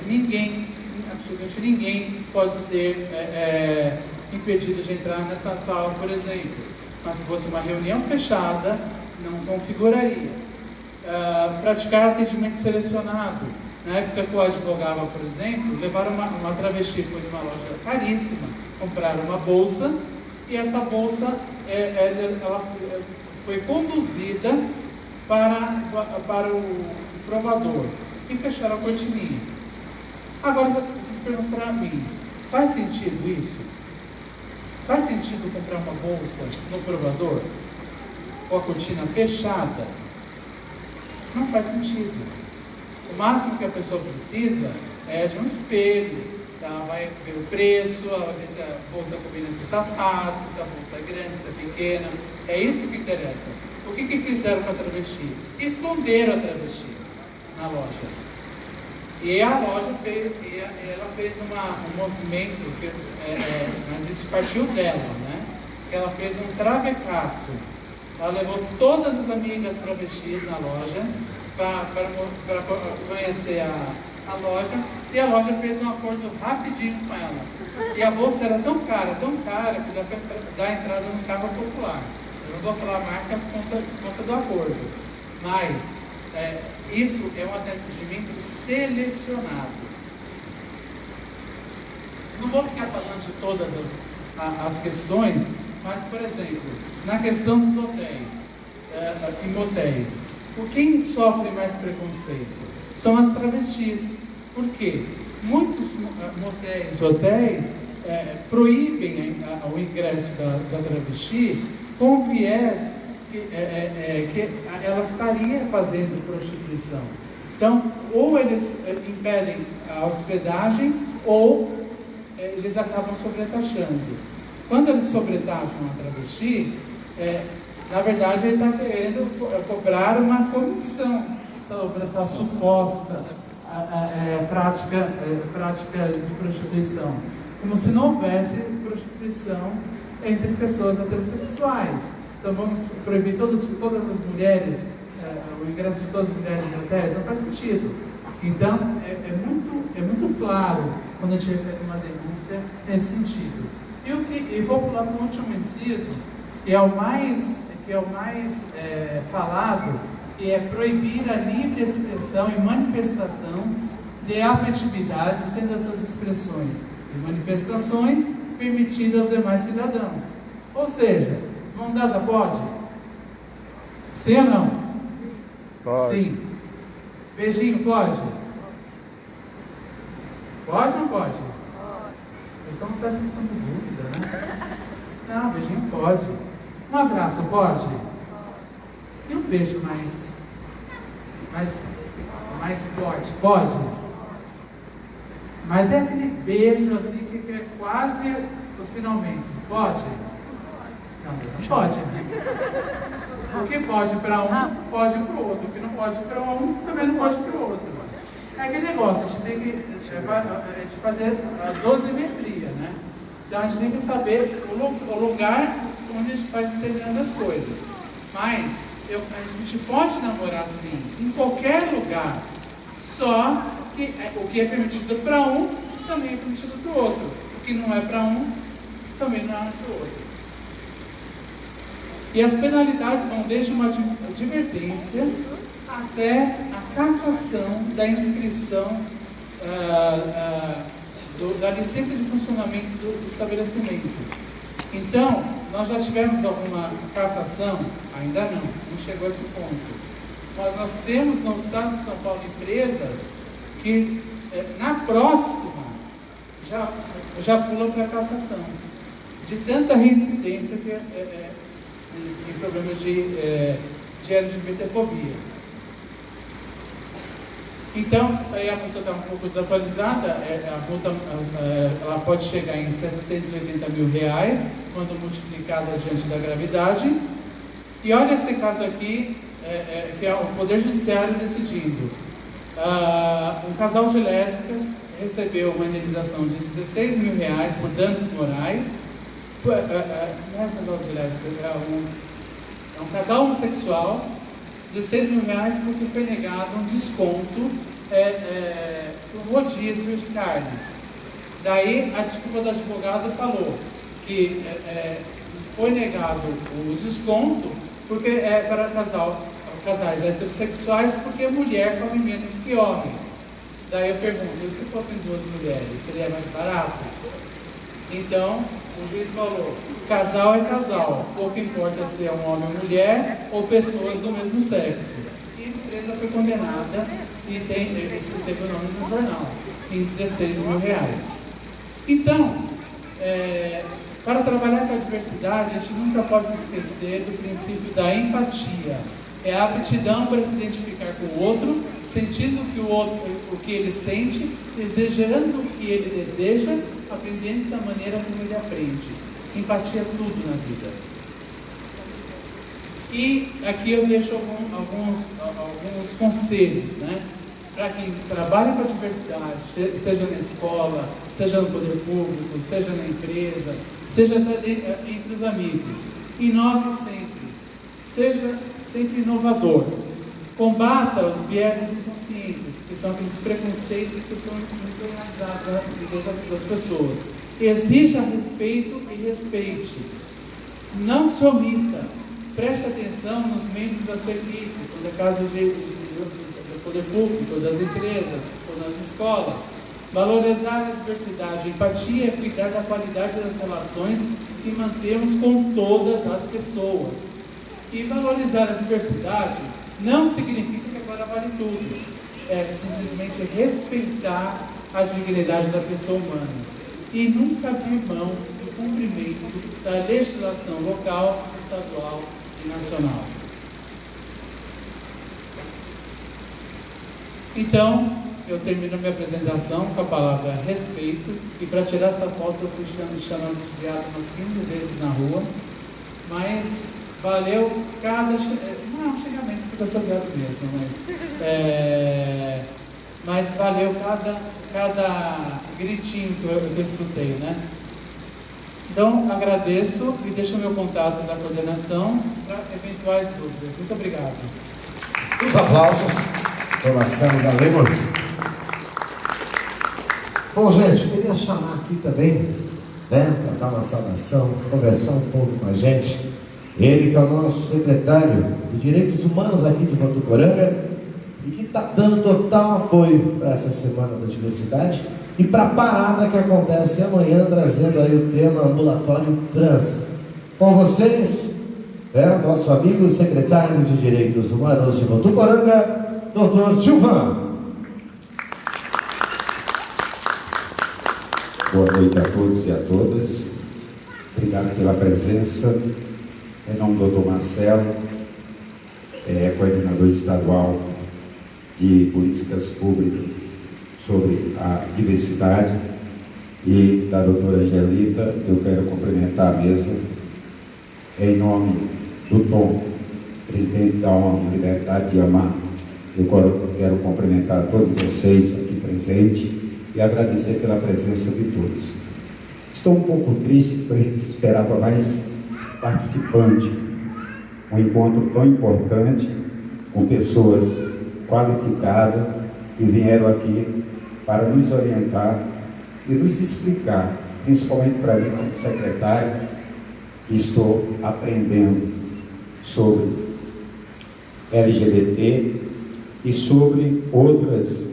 absolutamente ninguém pode ser impedido de entrar nessa sala, por exemplo. Mas se fosse uma reunião fechada, não configuraria. Praticar atendimento selecionado. Na época que eu advogava, por exemplo, levaram uma travesti para uma loja caríssima, compraram uma bolsa, e essa bolsa ela foi conduzida para o provador e fecharam a cortininha. Agora vocês perguntam para mim, faz sentido isso? Faz sentido comprar uma bolsa no provador com a cortina fechada? Não faz sentido. O máximo que a pessoa precisa é de um espelho. Ela vai ver o preço, ela vai ver se a bolsa combina com o sapato, se a bolsa é grande, se é pequena. É isso que interessa. O que fizeram com a travesti? Esconderam a travesti na loja. E a loja fez um movimento, mas isso partiu dela, né? Que ela fez um travecaço. Ela levou todas as amigas travestis na loja para conhecer a loja, e a loja fez um acordo rapidinho com ela. E a bolsa era tão cara, que dá para dar entrada no carro popular. Eu não vou falar a marca por conta do acordo, mas isso é um atendimento selecionado. Não vou ficar falando de todas as questões, mas, por exemplo, na questão dos hotéis e motéis, quem sofre mais preconceito são as travestis. Por quê? Muitos motéis e hotéis proíbem o ingresso da travesti com viés que ela estaria fazendo prostituição. Então, ou eles impedem a hospedagem, ou eles acabam sobretaxando. Quando eles sobretaxam a travesti, na verdade ele está querendo cobrar uma comissão sobre essa suposta prática de prostituição, como se não houvesse prostituição entre pessoas heterossexuais. Então vamos proibir todas as mulheres, o ingresso de todas as mulheres em hotéis? Não faz sentido. Então é muito claro quando a gente recebe uma denúncia nesse sentido. E vou pular para o último inciso, que é o mais falado, que é proibir a livre expressão e manifestação de afetividade, sendo essas expressões e manifestações permitidas aos demais cidadãos. Ou seja, mão dada pode? Sim ou não? Pode. Sim. Beijinho pode? Pode ou não pode? Vocês estão parecendo com dúvida, né? Não, beijinho pode. Um abraço pode? E um beijo mais forte? Pode? Mas é aquele beijo assim que é quase os finalmente. Pode? Não pode, né? O que pode para um, pode para o outro. O que não pode para um, também não pode para o outro. É aquele negócio, a gente tem que fazer a dosimetria, né? Então a gente tem que saber o lugar onde a gente faz determinadas coisas. Mas a gente pode namorar sim, em qualquer lugar. Só que o que é permitido para um, também é permitido para o outro. O que não é para um, também não é para o outro. E as penalidades vão desde uma advertência até a cassação da inscrição da licença de funcionamento do estabelecimento. Então, nós já tivemos alguma cassação? Ainda não chegou a esse ponto. Mas nós temos no estado de São Paulo empresas que na próxima já pulam para a cassação, de tanta reincidência que em problemas de LGBTfobia. Então, isso aí a multa está um pouco desatualizada, a multa ela pode chegar em R$780 mil, quando multiplicada diante da gravidade. E olha esse caso aqui, que é o Poder Judiciário decidindo. Um casal de lésbicas recebeu uma indenização de R$16 mil por danos morais. Não é um casal de lésbicas, é um casal homossexual, R$16 mil porque foi negado um desconto por rodízio de carnes. Daí a desculpa do advogado falou que foi negado o desconto porque é para casais heterossexuais, porque mulher come menos que homem. Daí eu pergunto, e se fossem duas mulheres, seria mais barato? Então o juiz falou, casal é casal, pouco importa se é um homem ou mulher ou pessoas do mesmo sexo. E a empresa foi condenada e teve o nome no jornal, em R$16 mil. Então, para trabalhar com a diversidade, a gente nunca pode esquecer do princípio da empatia. É a aptidão para se identificar com o outro, sentindo o que ele sente, desejando o que ele deseja, aprendendo da maneira como ele aprende. Empatia é tudo na vida. E aqui eu deixo alguns conselhos, né? Para quem trabalha com a diversidade, seja na escola, seja no poder público, seja na empresa, seja até entre os amigos. Inove sempre. Seja sempre inovador. Combata os vieses inconscientes, que são aqueles preconceitos que são internalizados na vida das pessoas. Exija respeito e respeite. Não se omita. Preste atenção nos membros da sua equipe, quando é caso do poder público, das empresas ou nas escolas. Valorizar a diversidade, empatia é cuidar da qualidade das relações que mantemos com todas as pessoas. E valorizar a diversidade não significa que agora vale tudo. É simplesmente respeitar a dignidade da pessoa humana. E nunca abrir mão do cumprimento da legislação local, estadual e nacional. Então, eu termino minha apresentação com a palavra respeito, e para tirar essa foto eu fui chamando de viado umas 15 vezes na rua, mas valeu cada... Não é um xingamento, porque eu sou viado mesmo, mas valeu cada gritinho que eu escutei, né? Então, agradeço e deixo o meu contato da coordenação para eventuais dúvidas. Muito obrigado. Os aplausos para Marcelo Galego. Bom, gente, queria chamar aqui também, né, para dar uma saudação, conversar um pouco com a gente. Ele que é o nosso secretário de Direitos Humanos aqui de Votuporanga e que está dando total apoio para essa Semana da Diversidade e para a parada que acontece amanhã, trazendo aí o tema ambulatório trans. Com vocês, nosso amigo secretário de Direitos Humanos de Votuporanga, Dr. Gilvan. Boa noite a todos e a todas. Obrigado pela presença. Em nome do Dr. Marcelo, coordenador estadual de políticas públicas sobre a diversidade, e da doutora Angelita, eu quero cumprimentar a mesa. Em nome do Tom, presidente da ONG Liberdade de Amar, eu quero cumprimentar todos vocês aqui presentes e agradecer pela presença de todos. Estou um pouco triste, porque esperava mais participante, um encontro tão importante, com pessoas qualificadas que vieram aqui para nos orientar e nos explicar, principalmente para mim como secretário, que estou aprendendo sobre LGBT e sobre outras,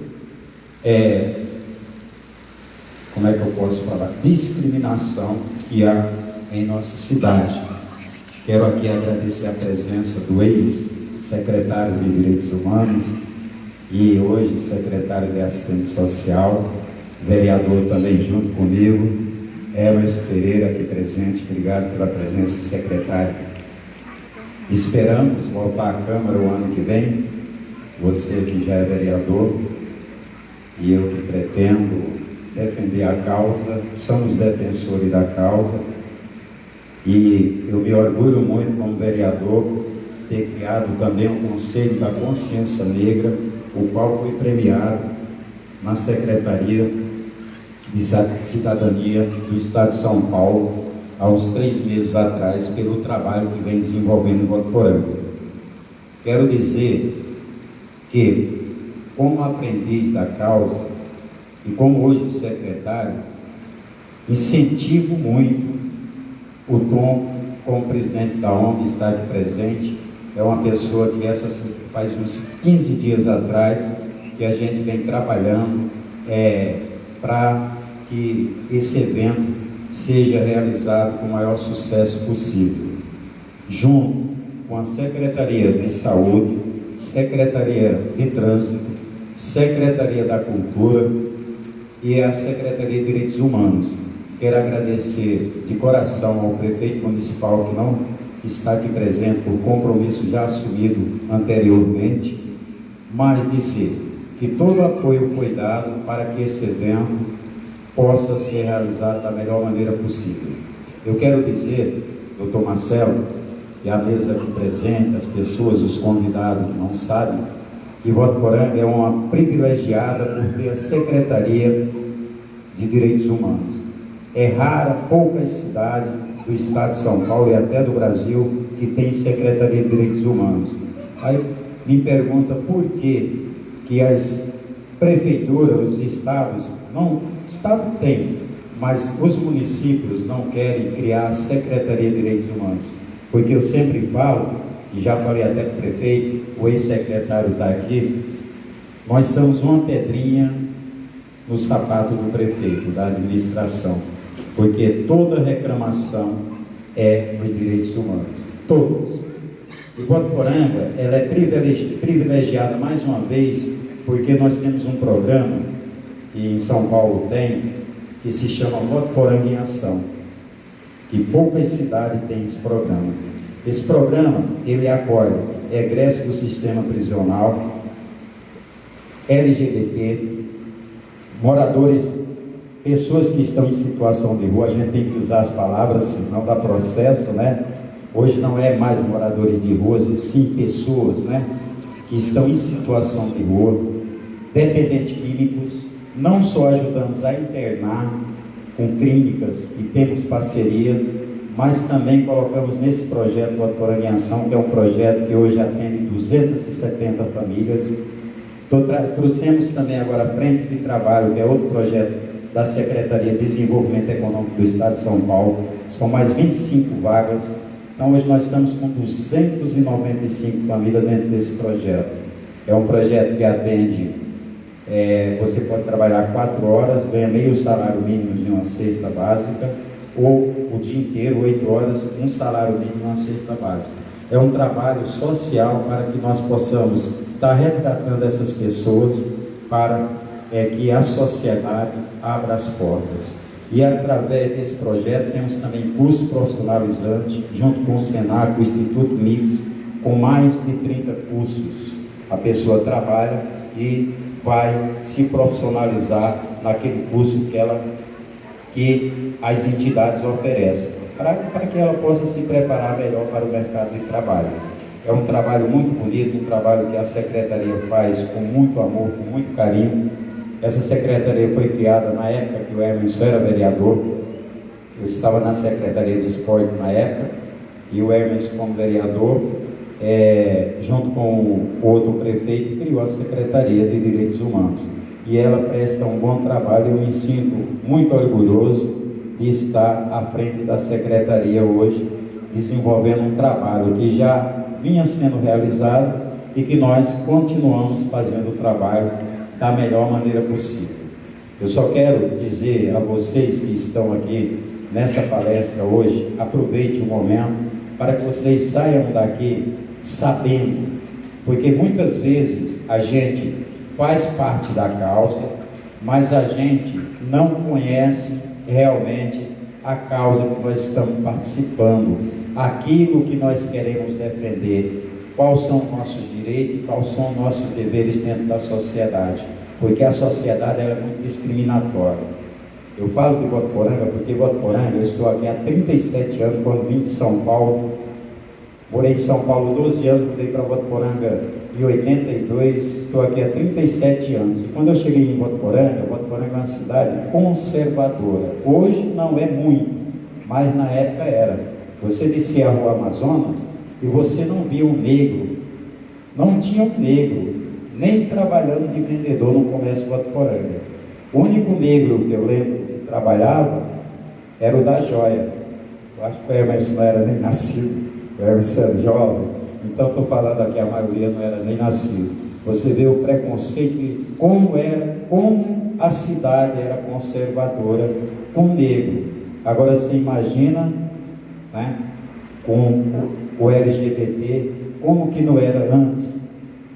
como é que eu posso falar, discriminação que há em nossa cidade. Quero aqui agradecer a presença do ex-secretário de Direitos Humanos e hoje secretário de Assistência Social, vereador também junto comigo, Emerson Pereira, aqui presente. Obrigado pela presença, secretário. Esperamos voltar à Câmara o ano que vem, você que já é vereador e eu que pretendo defender a causa, somos defensores da causa, e eu me orgulho muito como vereador ter criado também o Conselho da Consciência Negra, o qual foi premiado na Secretaria de Cidadania do Estado de São Paulo há uns 3 meses atrás, pelo trabalho que vem desenvolvendo em Votuporanga. Quero dizer que, como aprendiz da causa e como hoje secretário, incentivo muito o Tom, como presidente da ONG, está aqui presente. É uma pessoa que faz uns 15 dias atrás que a gente vem trabalhando para que esse evento seja realizado com o maior sucesso possível, junto com a Secretaria de Saúde, Secretaria de Trânsito, Secretaria da Cultura e a Secretaria de Direitos Humanos. Quero agradecer de coração ao prefeito municipal, que não está aqui presente por compromisso já assumido anteriormente, mas dizer que todo o apoio foi dado para que esse evento possa ser realizado da melhor maneira possível. Eu quero dizer, doutor Marcelo, e a mesa aqui presente, as pessoas, os convidados que não sabem, que Votuporanga é uma privilegiada por ter a Secretaria de Direitos Humanos. É rara, poucas cidades do Estado de São Paulo e até do Brasil que tem Secretaria de Direitos Humanos. Aí me pergunta por que as prefeituras, os estados, não, o estado tem, mas os municípios não querem criar a Secretaria de Direitos Humanos. Porque eu sempre falo, e já falei até para o prefeito, o ex-secretário está aqui, nós somos uma pedrinha no sapato do prefeito, da administração, porque toda reclamação é nos direitos humanos, todas. E Votuporanga, ela é privilegiada mais uma vez, porque nós temos um programa, que em São Paulo tem, que se chama Votuporanga em Ação, que poucas cidades têm esse programa. Esse programa, ele acolhe egresso do sistema prisional, LGBT, moradores, pessoas que estão em situação de rua. A gente tem que usar as palavras, senão dá processo, né? Hoje não é mais moradores de ruas, e sim pessoas, né, que estão em situação de rua, dependentes químicos. Não só ajudamos a internar com clínicas e temos parcerias, mas também colocamos nesse projeto Votuporanga em Ação, que é um projeto que hoje atende 270 famílias. Trouxemos também agora a Frente de Trabalho, que é outro projeto da Secretaria de Desenvolvimento Econômico do Estado de São Paulo. São mais 25 vagas. Então hoje nós estamos com 295 famílias dentro desse projeto. É um projeto que atende, você pode trabalhar 4 horas, ganha meio salário mínimo de uma cesta básica, ou o dia inteiro, 8 horas, um salário mínimo de uma cesta básica. É um trabalho social para que nós possamos estar resgatando essas pessoas para que a sociedade abra as portas. E através desse projeto temos também curso profissionalizante, junto com o Senac, o Instituto Mix, com mais de 30 cursos. A pessoa trabalha e vai se profissionalizar naquele curso que as entidades oferecem, para que ela possa se preparar melhor para o mercado de trabalho. É um trabalho muito bonito, um trabalho que a Secretaria faz com muito amor, com muito carinho. Essa secretaria foi criada na época que o Hermes era vereador. Eu estava na Secretaria de Esporte na época, e o Hermes, como vereador, junto com o outro prefeito, criou a Secretaria de Direitos Humanos. E ela presta um bom trabalho. Eu me sinto muito orgulhoso de estar à frente da Secretaria hoje, desenvolvendo um trabalho que já vinha sendo realizado e que nós continuamos fazendo o trabalho da melhor maneira possível. Eu só quero dizer a vocês que estão aqui nessa palestra hoje, aproveite o momento para que vocês saiam daqui sabendo, porque muitas vezes a gente faz parte da causa, mas a gente não conhece realmente a causa que nós estamos participando, aquilo que nós queremos defender, quais são os nossos direitos e quais são os nossos deveres dentro da sociedade, porque a sociedade ela é muito discriminatória. Eu falo de Votuporanga porque Votuporanga, eu estou aqui há 37 anos, quando vim de São Paulo, morei em São Paulo 12 anos, mudei para Votuporanga em 82, estou aqui há 37 anos. E quando eu cheguei em Votuporanga é uma cidade conservadora. Hoje não é muito, mas na época era. Você descia a Rua Amazonas e você não via um negro, não tinha um negro, nem trabalhando de vendedor no comércio Votuporanga. O único negro que eu lembro que trabalhava era o da joia. Eu acho que o Hermes não era nem nascido, o Hermes era jovem, então estou falando aqui, a maioria não era nem nascido. Você vê o preconceito de como a cidade era conservadora com o negro. Agora você imagina, né, com o LGBT, como que não era antes.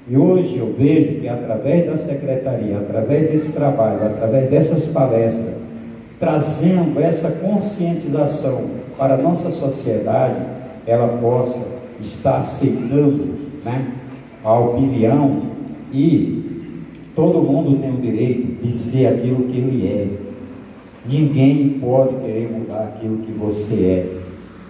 E hoje eu vejo que através da secretaria, através desse trabalho, através dessas palestras, trazendo essa conscientização para a nossa sociedade, ela possa estar aceitando, né, a opinião, e todo mundo tem o direito de ser aquilo que ele é. Ninguém pode querer mudar aquilo que você é.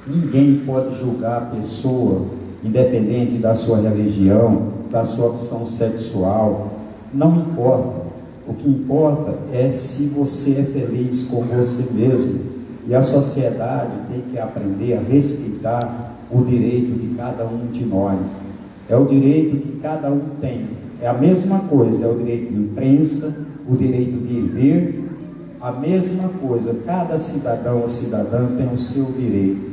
Ninguém pode julgar a pessoa, independente da sua religião, da sua opção sexual. Não importa. O que importa é se você é feliz com você mesmo. E a sociedade tem que aprender a respeitar o direito de cada um de nós. É o direito que cada um tem. É a mesma coisa, é o direito de imprensa, o direito de ver, a mesma coisa. Cada cidadão ou cidadã tem o seu direito.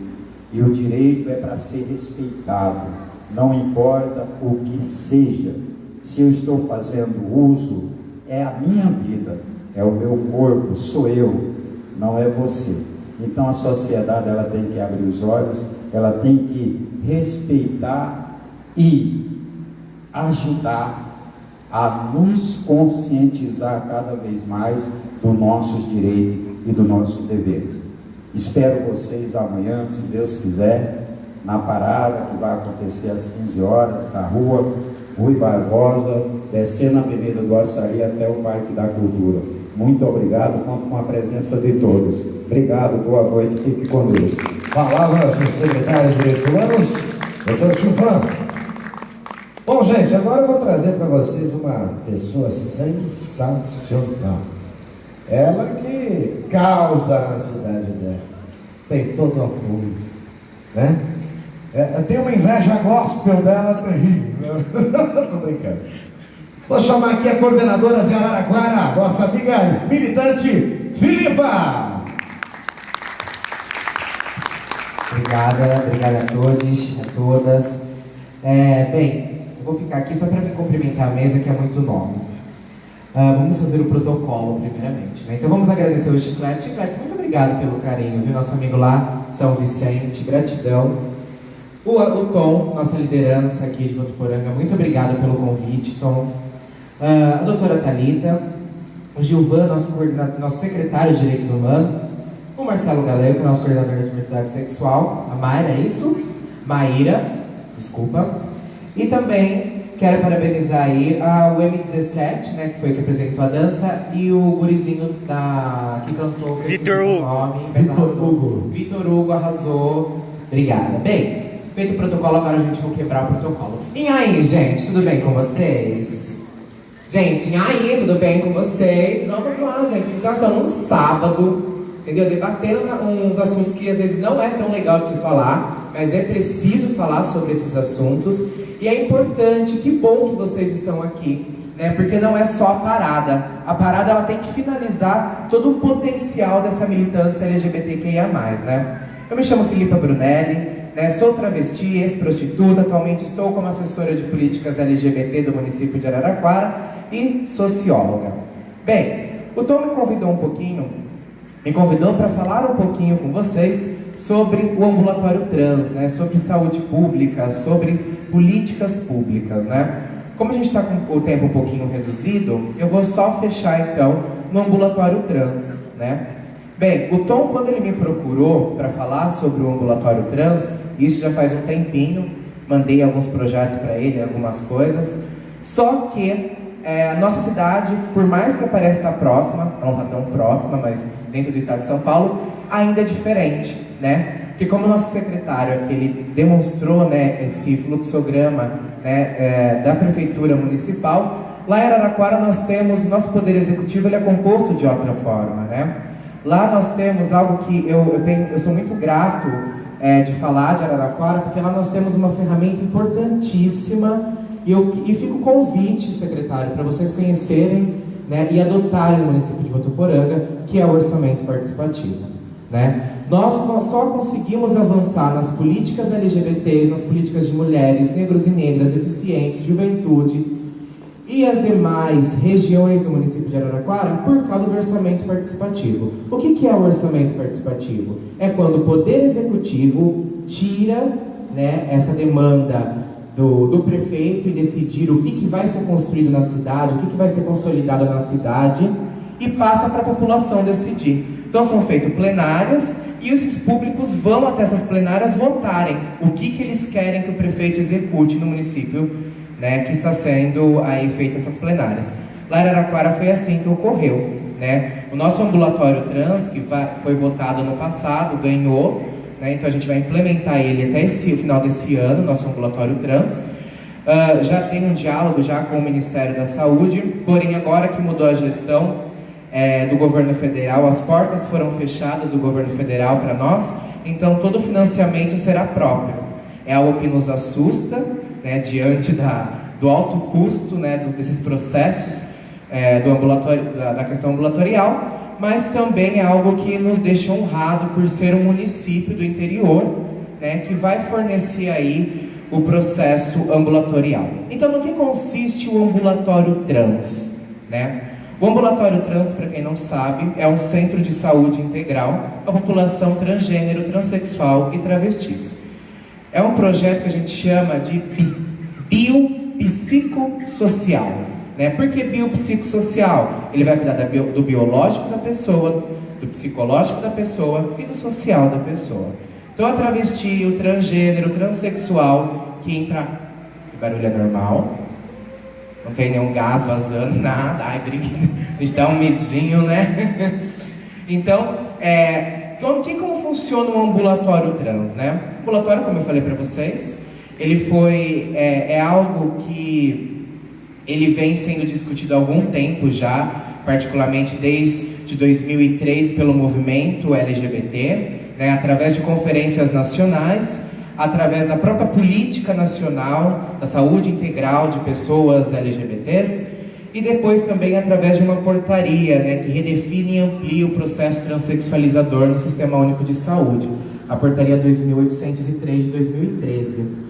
E o direito é para ser respeitado. Não importa o que seja. Se eu estou fazendo uso, é a minha vida, é o meu corpo, sou eu, não é você. Então a sociedade ela tem que abrir os olhos, ela tem que respeitar e ajudar a nos conscientizar cada vez mais dos nossos direitos e dos nossos deveres. Espero vocês amanhã, se Deus quiser, na parada que vai acontecer às 15 horas, na rua Rui Barbosa, descendo a Avenida do Açaí até o Parque da Cultura. Muito obrigado, conto com a presença de todos. Obrigado, boa noite, fique com Deus. Palavras do secretário de Direitos Humanos, Dr. Chufan. Bom, gente, agora eu vou trazer para vocês uma pessoa sensacional. Ela que causa na cidade dela. Tem todo o apoio, né? Tem uma inveja gospel dela terrível. Tô brincando. Vou chamar aqui a coordenadora de Araraquara, nossa amiga militante Filipa. Obrigada a todos, a todas. Bem, eu vou ficar aqui só para me cumprimentar a mesa, que é muito nova. Vamos fazer o protocolo primeiramente, né? Então vamos agradecer o Chiclete. Chiclete, muito obrigado pelo carinho, viu? Nosso amigo lá, São Vicente, gratidão. O Tom, nossa liderança aqui de Votuporanga, muito obrigado pelo convite, Tom. A doutora Thalita, o Gilvan, nosso secretário de Direitos Humanos, o Marcelo Galego, que é nosso coordenador da diversidade sexual, a Mayra, é isso? Maíra, desculpa. E também quero parabenizar aí o M17, né, que foi que apresentou a dança, e o gurizinho que cantou... Vitor Hugo. Vitor Hugo arrasou. Obrigada. Bem, feito o protocolo, agora a gente vai quebrar o protocolo. E aí, gente, tudo bem com vocês? Gente, e aí, tudo bem com vocês? Vamos lá, gente, vocês estão num sábado, entendeu? Debatendo uns assuntos que às vezes não é tão legal de se falar, mas é preciso falar sobre esses assuntos. E é importante, que bom que vocês estão aqui, né? Porque não é só a parada. A parada, ela tem que finalizar todo o potencial dessa militância LGBTQIA+, né? Eu me chamo Filipa Brunelli, né? Sou travesti, ex-prostituta, atualmente estou como assessora de políticas LGBT do município de Araraquara e socióloga. Bem, o Tom me convidou para falar um pouquinho com vocês sobre o ambulatório trans, né? Sobre saúde pública, sobre políticas públicas, né? Como a gente está com o tempo um pouquinho reduzido, eu vou só fechar então no ambulatório trans, né? Bem, o Tom, quando ele me procurou para falar sobre o ambulatório trans, isso já faz um tempinho, mandei alguns projetos para ele, algumas coisas, só que a nossa cidade, por mais que pareça estar próxima, não está tão próxima, mas dentro do estado de São Paulo, ainda é diferente, né? Porque como o nosso secretário aqui, ele demonstrou, né, esse fluxograma, né, da prefeitura municipal, lá em Araraquara nós temos, o nosso poder executivo ele é composto de outra forma, né? Lá nós temos algo que eu sou muito grato de falar de Araraquara, porque lá nós temos uma ferramenta importantíssima, e fica o convite, secretário, para vocês conhecerem, né, e adotarem no município de Votuporanga, que é o orçamento participativo, né? Nós só conseguimos avançar nas políticas LGBT, nas políticas de mulheres, negros e negras, deficientes, juventude e as demais regiões do município de Araraquara por causa do orçamento participativo. O que é o orçamento participativo? É quando o Poder Executivo tira, né, essa demanda do prefeito e decidir o que vai ser construído na cidade, o que vai ser consolidado na cidade, e passa para a população decidir. Então são feitas plenárias e esses públicos vão até essas plenárias votarem o que eles querem que o prefeito execute no município, né, que está sendo aí feitas essas plenárias. Lá em Araraquara foi assim que ocorreu, né? O nosso ambulatório trans, que foi votado no passado, ganhou, né? Então a gente vai implementar ele até o final desse ano, nosso ambulatório trans. Já tem um diálogo já com o Ministério da Saúde, porém agora que mudou a gestão do governo federal, as portas foram fechadas do governo federal para nós, então todo o financiamento será próprio. É algo que nos assusta, né, diante do alto custo, né, desses processos do ambulatório, da questão ambulatorial, mas também é algo que nos deixa honrado por ser um município do interior, né, que vai fornecer aí o processo ambulatorial. Então, no que consiste o ambulatório trans, né? O ambulatório trans, para quem não sabe, é um centro de saúde integral à população transgênero, transexual e travestis. É um projeto que a gente chama de biopsicossocial, né? Por que biopsicossocial? Ele vai cuidar do biológico da pessoa, do psicológico da pessoa e do social da pessoa. Então a travesti, o transgênero, o transexual, que entra... Esse barulho é normal. não tem nenhum gás vazando, nada, ai, a gente dá um medinho, né? Então, como funciona um ambulatório trans, né? O ambulatório, como eu falei para vocês, ele foi, é algo que ele vem sendo discutido há algum tempo já, particularmente desde 2003 pelo movimento LGBT, né, através de conferências nacionais, através da própria política nacional da saúde integral de pessoas LGBTs, e depois também através de uma portaria, né, que redefine e amplia o processo transexualizador no Sistema Único de Saúde, a portaria 2803 de 2013.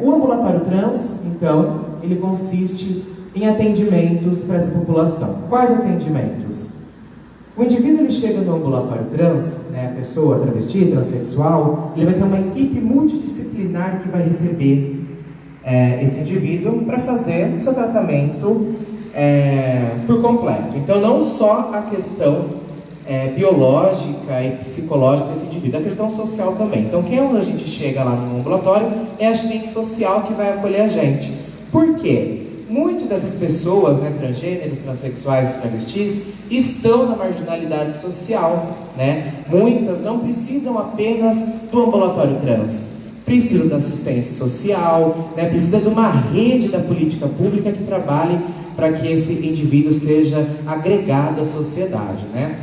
O ambulatório trans, então, ele consiste em atendimentos para essa população. Quais atendimentos? O indivíduo ele chega no ambulatório trans, né, a pessoa travesti, transexual, ele vai ter uma equipe multidisciplinar que vai receber esse indivíduo para fazer o seu tratamento por completo. Então, não só a questão biológica e psicológica desse indivíduo, a questão social também. Então, quando a gente chega lá no ambulatório, é a assistente social que vai acolher a gente. Por quê? Muitas dessas pessoas, né, transgêneros, transexuais e travestis, estão na marginalidade social, né? Muitas não precisam apenas do ambulatório trans, precisam da assistência social, né? Precisa de uma rede da política pública que trabalhe para que esse indivíduo seja agregado à sociedade, né?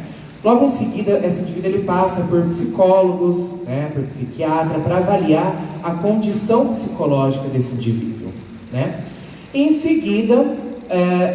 Logo em seguida, esse indivíduo ele passa por psicólogos, né, por psiquiatra, para avaliar a condição psicológica desse indivíduo, né? Em seguida,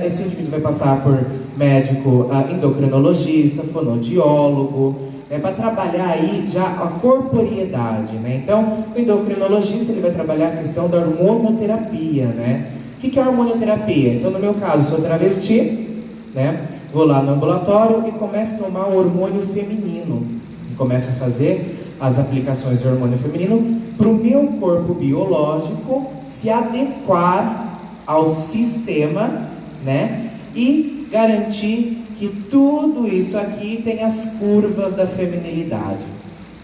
esse indivíduo vai passar por médico endocrinologista, fonoaudiólogo, né, para trabalhar aí já a corporeidade, né? Então, o endocrinologista ele vai trabalhar a questão da hormonioterapia, né? O que é a hormonioterapia? Então, no meu caso, sou travesti, né? Vou lá no ambulatório e começo a tomar o hormônio feminino. E começo a fazer as aplicações de hormônio feminino para o meu corpo biológico se adequar ao sistema, né? E garantir que tudo isso aqui tem as curvas da feminilidade,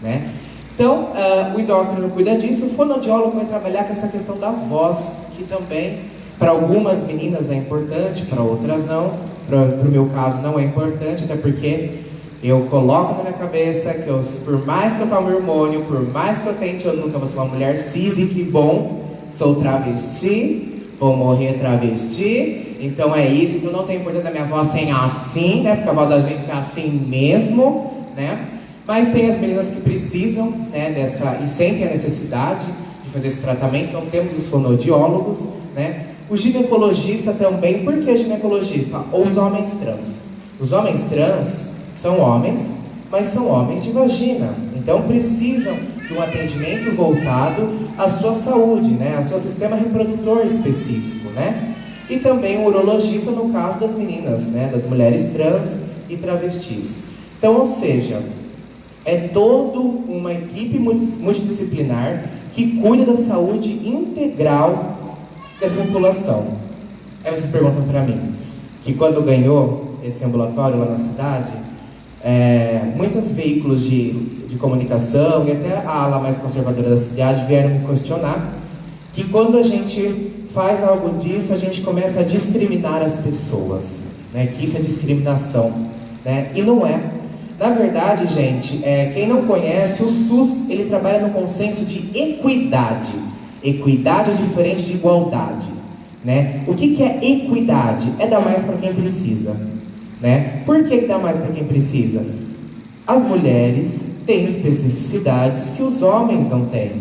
né? Então, o endócrino cuida disso, o fonoaudiólogo vai trabalhar com essa questão da voz, que também, para algumas meninas é importante, para outras não. Para o meu caso não é importante, até porque eu coloco na minha cabeça que por mais que eu tome hormônio, por mais que eu tente, eu nunca vou ser uma mulher cis e que bom, sou travesti, vou morrer travesti, então é isso, então não tem importância da minha voz ser assim, né, porque a voz da gente é assim mesmo, né, mas tem as meninas que precisam, né, e sentem a necessidade de fazer esse tratamento, então temos os fonoaudiólogos, né, o ginecologista também. Por que ginecologista? Ou os homens trans. Os homens trans são homens, mas são homens de vagina. Então precisam de um atendimento voltado à sua saúde, né? Ao seu sistema reprodutor específico, né? E também o urologista no caso das meninas, né? Das mulheres trans e travestis. Então, ou seja, é toda uma equipe multidisciplinar que cuida da saúde integral da população. Aí vocês perguntam para mim, que quando ganhou esse ambulatório lá na cidade, muitos veículos de comunicação e até a ala mais conservadora da cidade vieram me questionar que quando a gente faz algo disso, a gente começa a discriminar as pessoas, né? Que isso é discriminação, né? E não é. Na verdade, gente, quem não conhece, o SUS ele trabalha no consenso de equidade. Equidade é diferente de igualdade, né? O que é equidade? É dar mais para quem precisa, né? Por que dá mais para quem precisa? As mulheres têm especificidades que os homens não têm.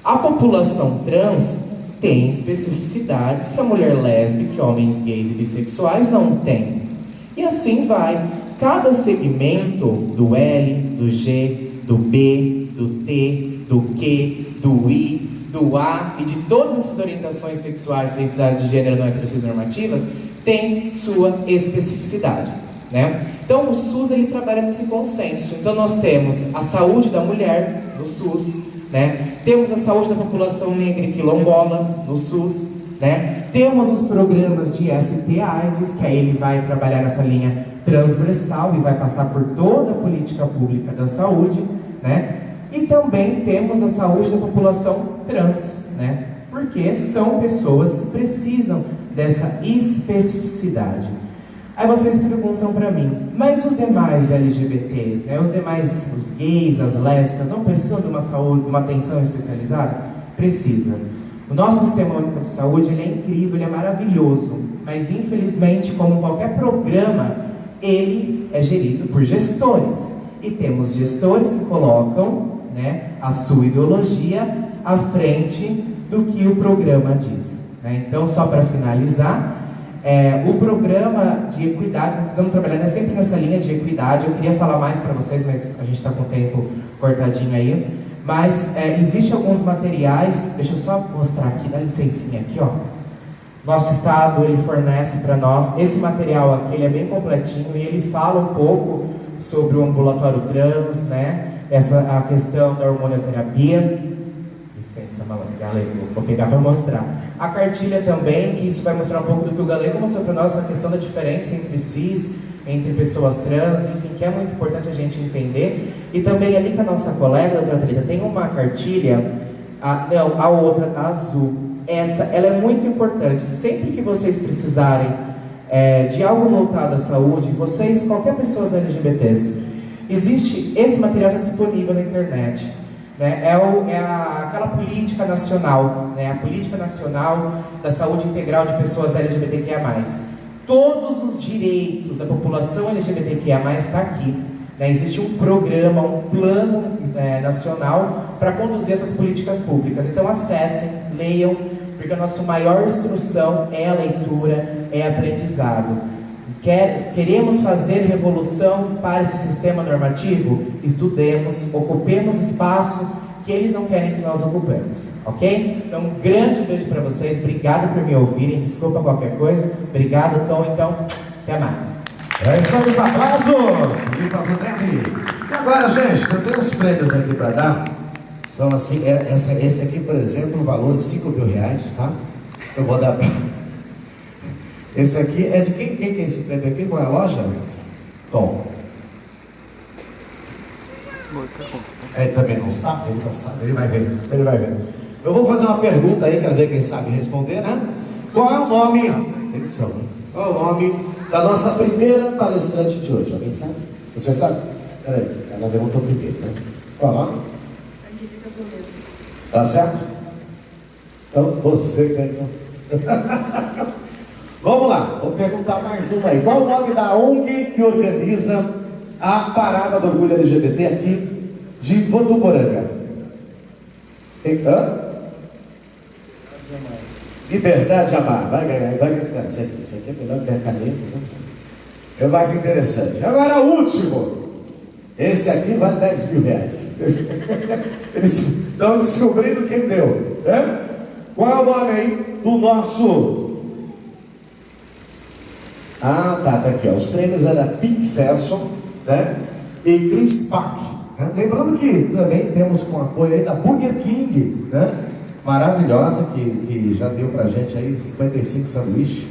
A população trans tem especificidades que a mulher lésbica, homens gays e bissexuais não têm. E assim vai. Cada segmento do L, do G, do B, do T, do Q, do I, do A e de todas essas orientações sexuais, identidades de gênero não heterossexuais tem sua especificidade, né? Então o SUS ele trabalha nesse consenso. Então nós temos a saúde da mulher no SUS, né? Temos a saúde da população negra e quilombola no SUS, né? Temos os programas de ST/AIDS, que aí ele vai trabalhar nessa linha transversal e vai passar por toda a política pública da saúde, né? E também temos a saúde da população trans, né? Por porque são pessoas que precisam dessa especificidade. Aí vocês perguntam para mim, mas os demais LGBTs, né, os demais, os gays, as lésbicas, não precisam de uma saúde, de uma atenção especializada? Precisa. O nosso Sistema Único de Saúde, ele é incrível, ele é maravilhoso, mas infelizmente, como qualquer programa, ele é gerido por gestores. E temos gestores que colocam, né, a sua ideologia à frente do que o programa diz, né? Então, só para finalizar, o programa de equidade, nós estamos trabalhando sempre nessa linha de equidade. Eu queria falar mais para vocês, mas a gente está com o tempo cortadinho aí. Mas existem alguns materiais, deixa eu só mostrar aqui, dá licencinha aqui, ó. Nosso estado, ele fornece para nós, esse material aqui, ele é bem completinho e ele fala um pouco sobre o ambulatório trans, né? A questão da hormonioterapia. Licença, Galego, vou pegar para mostrar. A cartilha também, que isso vai mostrar um pouco do que o Galego mostrou para nós, a questão da diferença entre cis, entre pessoas trans, enfim, que é muito importante a gente entender. E também ali com a nossa colega, a doutora Thalita, tem uma cartilha, a outra, a azul. Ela é muito importante. Sempre que vocês precisarem de algo voltado à saúde, vocês, qualquer pessoa LGBTs, existe, esse material disponível na internet. Né? Aquela política nacional, né? A política nacional da saúde integral de pessoas LGBTQIA+. Todos os direitos da população LGBTQIA+, está aqui. Né? Existe um programa, um plano nacional para conduzir essas políticas públicas. Então acessem, leiam, porque a nossa maior instrução é a leitura, é aprendizado. Queremos fazer revolução para esse sistema normativo? Estudemos, ocupemos espaço que eles não querem que nós ocupemos, ok? Então, um grande beijo para vocês, obrigado por me ouvirem, desculpa qualquer coisa, obrigado, Tom, então, até mais. São os aplausos de Papo Neto. E agora, gente, eu tenho uns prêmios aqui para dar, são assim, esse aqui, por exemplo, o valor de R$5.000, tá? Eu vou dar... Esse aqui é de quem é esse prêmio aqui? Qual é a loja? Tom. Ele também não sabe, ele vai ver. Eu vou fazer uma pergunta aí, quero ver quem sabe responder, né? Qual é o nome, atenção, qual é o nome da nossa primeira palestrante de hoje? Alguém sabe? Você sabe? Peraí, ela levantou primeiro, né? Qual é o nome? Tá certo? Então, você ganhou. Vamos lá, vou perguntar mais uma aí. Qual o nome da ONG que organiza a Parada do Orgulho LGBT aqui de Votuporanga? Liberdade de Amar. Vai ganhar. Esse aqui é melhor que a caneta, né? É mais interessante. Agora o último. Esse aqui vale R$10.000. Eles estão descobrindo quem deu, né? Qual é o nome aí do nosso... tá aqui, ó. Os prêmios eram Pink Fashion, né? E Chris Park. Né? Lembrando que também temos com apoio aí da Burger King, né? Maravilhosa, que já deu pra gente aí 55 sanduíches.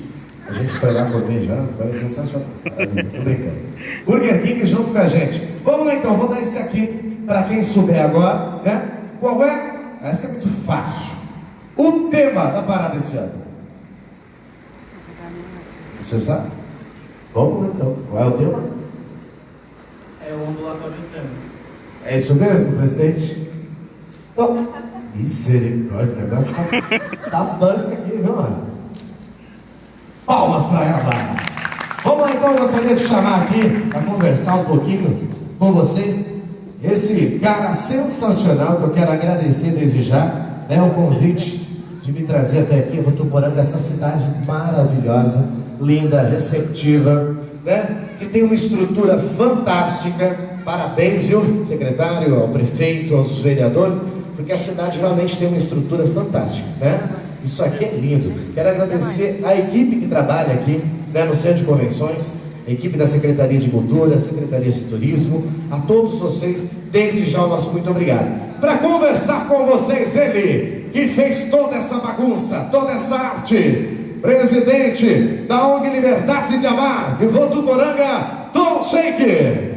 A gente foi lá comer já, foi sensacional. Tô brincando. Burger King junto com a gente. Vamos lá então, vou dar esse aqui pra quem souber agora, né? Qual é? Essa é muito fácil. O tema da parada esse ano. Você sabe? Vamos então. Qual é o tema? É o ambulatório trans. É isso mesmo, presidente? Bom, misericórdia, o negócio tá banca aqui, viu, mano? Palmas pra ela. Vamos lá então, eu gostaria de chamar aqui para conversar um pouquinho com vocês. Esse cara sensacional que eu quero agradecer desde já, né? O convite de me trazer até aqui. Eu vou Votuporanga, essa cidade maravilhosa, linda, receptiva, né? Que tem uma estrutura fantástica. Parabéns, viu, secretário, ao prefeito, aos vereadores, porque a cidade realmente tem uma estrutura fantástica, né? Isso aqui é lindo. Quero agradecer a equipe que trabalha aqui, né, no Centro de Convenções, a equipe da Secretaria de Cultura, a Secretaria de Turismo, a todos vocês, desde já o nosso muito obrigado. Para conversar com vocês, ele que fez toda essa bagunça, toda essa arte, presidente da ONG Liberdade de Amar, de Votuporanga, Tom Sheik.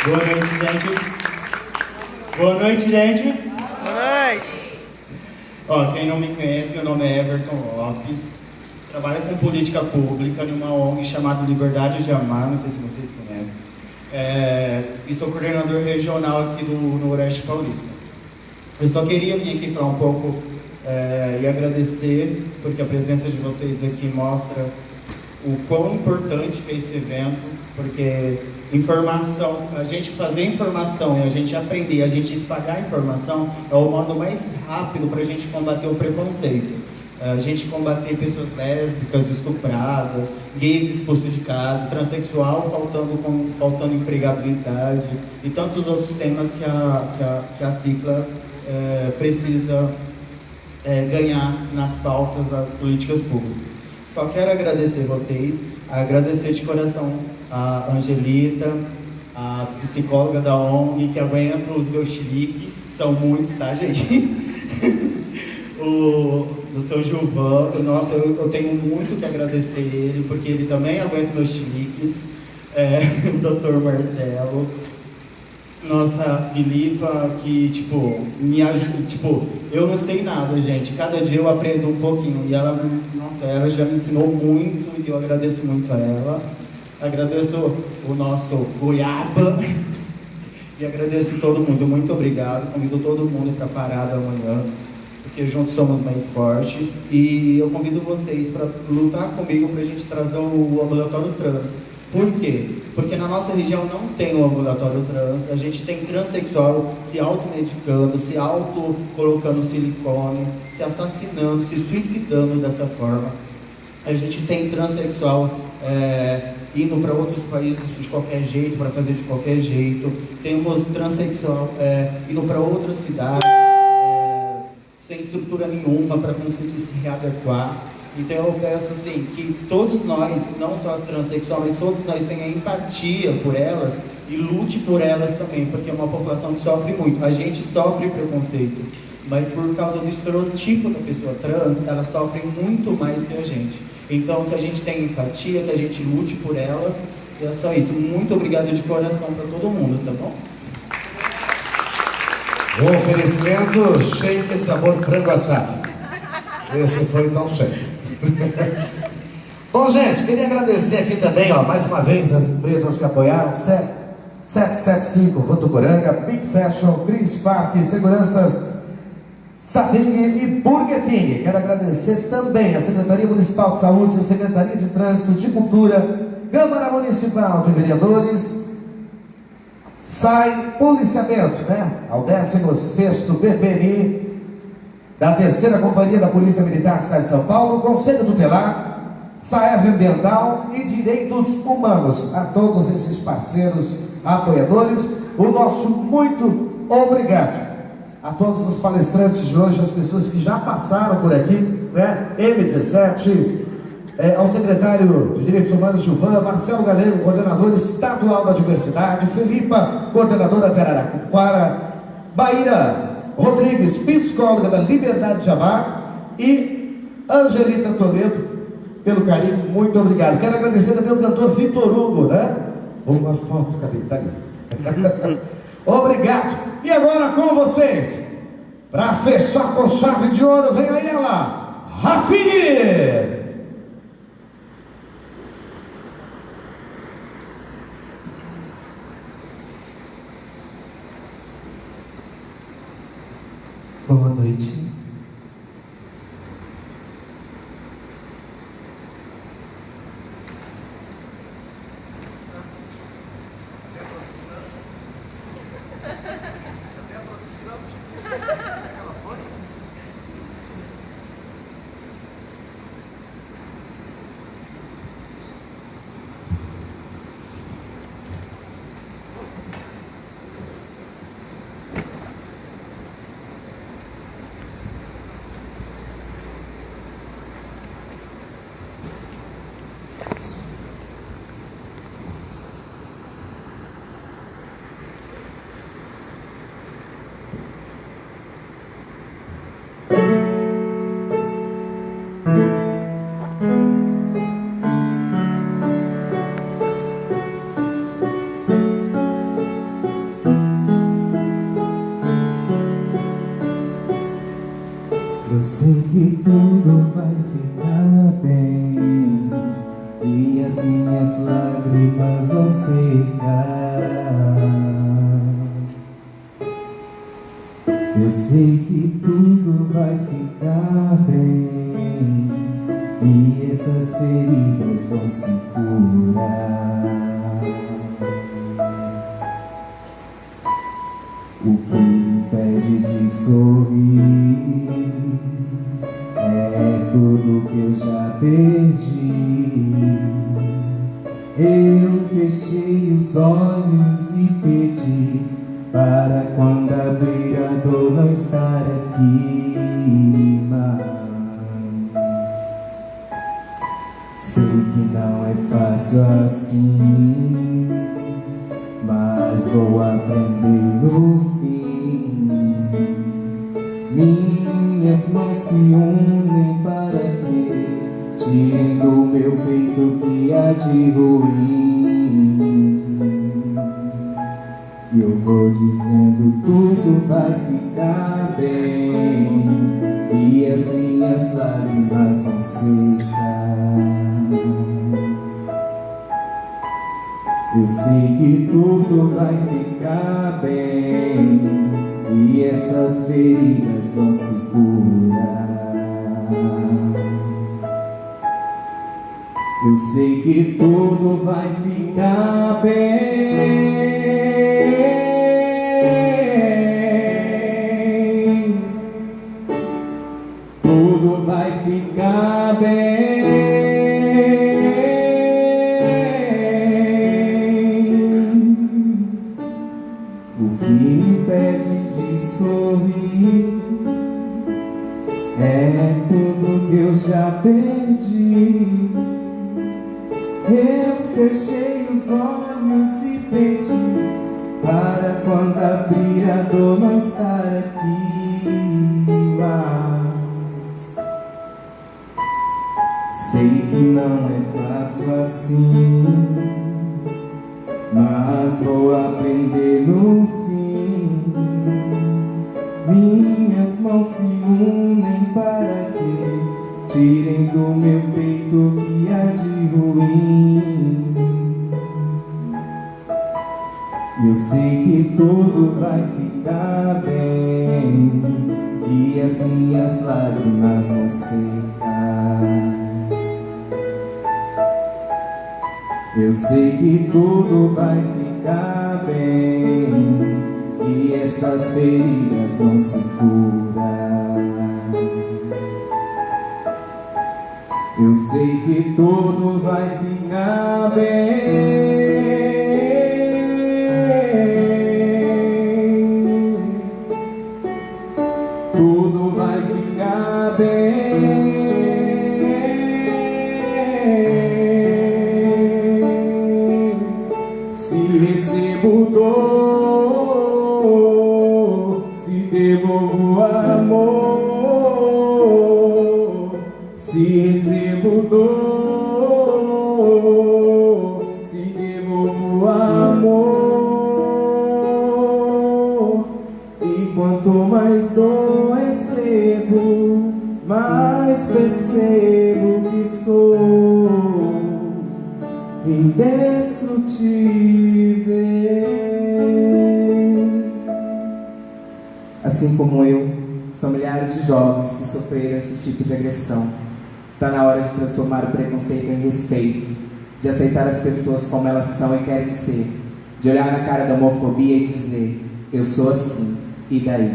Boa noite, gente. Boa noite, gente. Boa noite. Quem não me conhece, meu nome é Everton Lopes. Trabalho com política pública numa ONG chamada Liberdade de Amar, não sei se vocês conhecem. E sou coordenador regional aqui no Noroeste Paulista. Eu só queria vir aqui falar um pouco e agradecer, porque a presença de vocês aqui mostra o quão importante é esse evento, porque informação, a gente fazer informação e a gente aprender, a gente espalhar informação é o modo mais rápido para a gente combater o preconceito. A gente combater pessoas lésbicas, estupradas, gays expulsos de casa, transexual faltando empregabilidade e tantos outros temas que a Cicla precisa ganhar nas pautas das políticas públicas. Só quero agradecer vocês, agradecer de coração a Angelita, a psicóloga da ONG, que aguenta os meus chiliques, são muitos, tá, gente? O seu Gilvan, nossa, eu tenho muito que agradecer ele, porque ele também aguenta meus chiliques, o Dr. Marcelo, nossa Filipa, que, me ajuda, eu não sei nada, gente, cada dia eu aprendo um pouquinho, e ela já me ensinou muito, e eu agradeço muito a ela, agradeço o nosso Goiaba, e agradeço todo mundo, muito obrigado, convido todo mundo para a parada amanhã, porque juntos somos mais fortes, e eu convido vocês para lutar comigo para a gente trazer o ambulatório trans. Por quê? Porque na nossa região não tem o ambulatório trans, a gente tem transexual se automedicando, se auto-colocando silicone, se assassinando, se suicidando dessa forma. A gente tem transexual indo para outros países de qualquer jeito, para fazer de qualquer jeito. Temos transexual indo para outras cidades, sem estrutura nenhuma para conseguir se readequar. Então eu peço assim, que todos nós, não só as transexuais, mas todos nós tenham empatia por elas e lute por elas também, porque é uma população que sofre muito. A gente sofre preconceito, mas por causa do estereotipo da pessoa trans, elas sofrem muito mais que a gente. Então que a gente tenha empatia, que a gente lute por elas, e é só isso. Muito obrigado de coração para todo mundo, tá bom? O oferecimento cheio de sabor frango assado. Esse foi tão cheio. Bom, gente, queria agradecer aqui também, mais uma vez, as empresas que apoiaram: 775 Votuporanga, Big Fashion, Chris Park, Seguranças Sating e Burger King. Quero agradecer também a Secretaria Municipal de Saúde, a Secretaria de Trânsito, de Cultura, Câmara Municipal de Vereadores, SAI, Policiamento, ao 16º BPMI, da 3ª Companhia da Polícia Militar do Estado de São Paulo, Conselho Tutelar, SAEV Ambiental e Direitos Humanos. A todos esses parceiros apoiadores, o nosso muito obrigado. A todos os palestrantes de hoje, as pessoas que já passaram por aqui, M17, ao secretário de Direitos Humanos, Gilvan, Marcelo Galego, coordenador estadual da Diversidade, Felipa, coordenadora de Araraquara, Baíra Rodrigues, psicóloga da Liberdade de Amar, e Angelita Toledo, pelo carinho, muito obrigado. Quero agradecer também ao cantor Vitor Hugo, Uma foto, cadê? Tá ali. Obrigado. E agora com vocês, para fechar com chave de ouro, vem aí ela, Rafine! Boa noite. Eu sei que tudo vai ficar bem e as minhas lágrimas vão secar. Eu sei que tudo vai ficar bem e essas feridas vão se curar. O que me impede de sorrir é tudo que eu já perdi. Eu fechei os olhos e pedi para quando abrir a dor não estar aqui mais. Sei que não é fácil assim, mas vou aprender no fim. Minhas mãos se unem para que tirem do meu peito o que há de ruim. E eu vou dizendo tudo vai ficar bem e as minhas lágrimas vão secar. Eu sei que tudo vai ficar bem e essas feridas vão se curar. Eu sei que tudo vai ficar bem. Tudo vai ficar bem. O que me impede de sorrir é tudo que eu já perdi. Eu fechei os olhos e pedi para quando abrir a dor não estar aqui mais. Sei que não é fácil assim, mas vou aprender no fim. Minhas mãos se unem para que tirem do meu peito o que há de ruim. Eu sei que tudo vai ficar bem e as minhas lágrimas vão secar. Eu sei que tudo vai ficar bem e essas feridas vão se curar. Eu sei que tudo vai ficar bem. Tudo vai ficar bem. Se recebo dor, se devolvo amor. Se recebo dor, se devolvo amor. E quanto mais dor recebo, mais percebo que sou indestrutível. Assim como eu, são milhares de jovens que sofreram esse tipo de agressão. Está na hora de transformar o preconceito em respeito, de aceitar as pessoas como elas são e querem ser, de olhar na cara da homofobia e dizer: eu sou assim, e daí?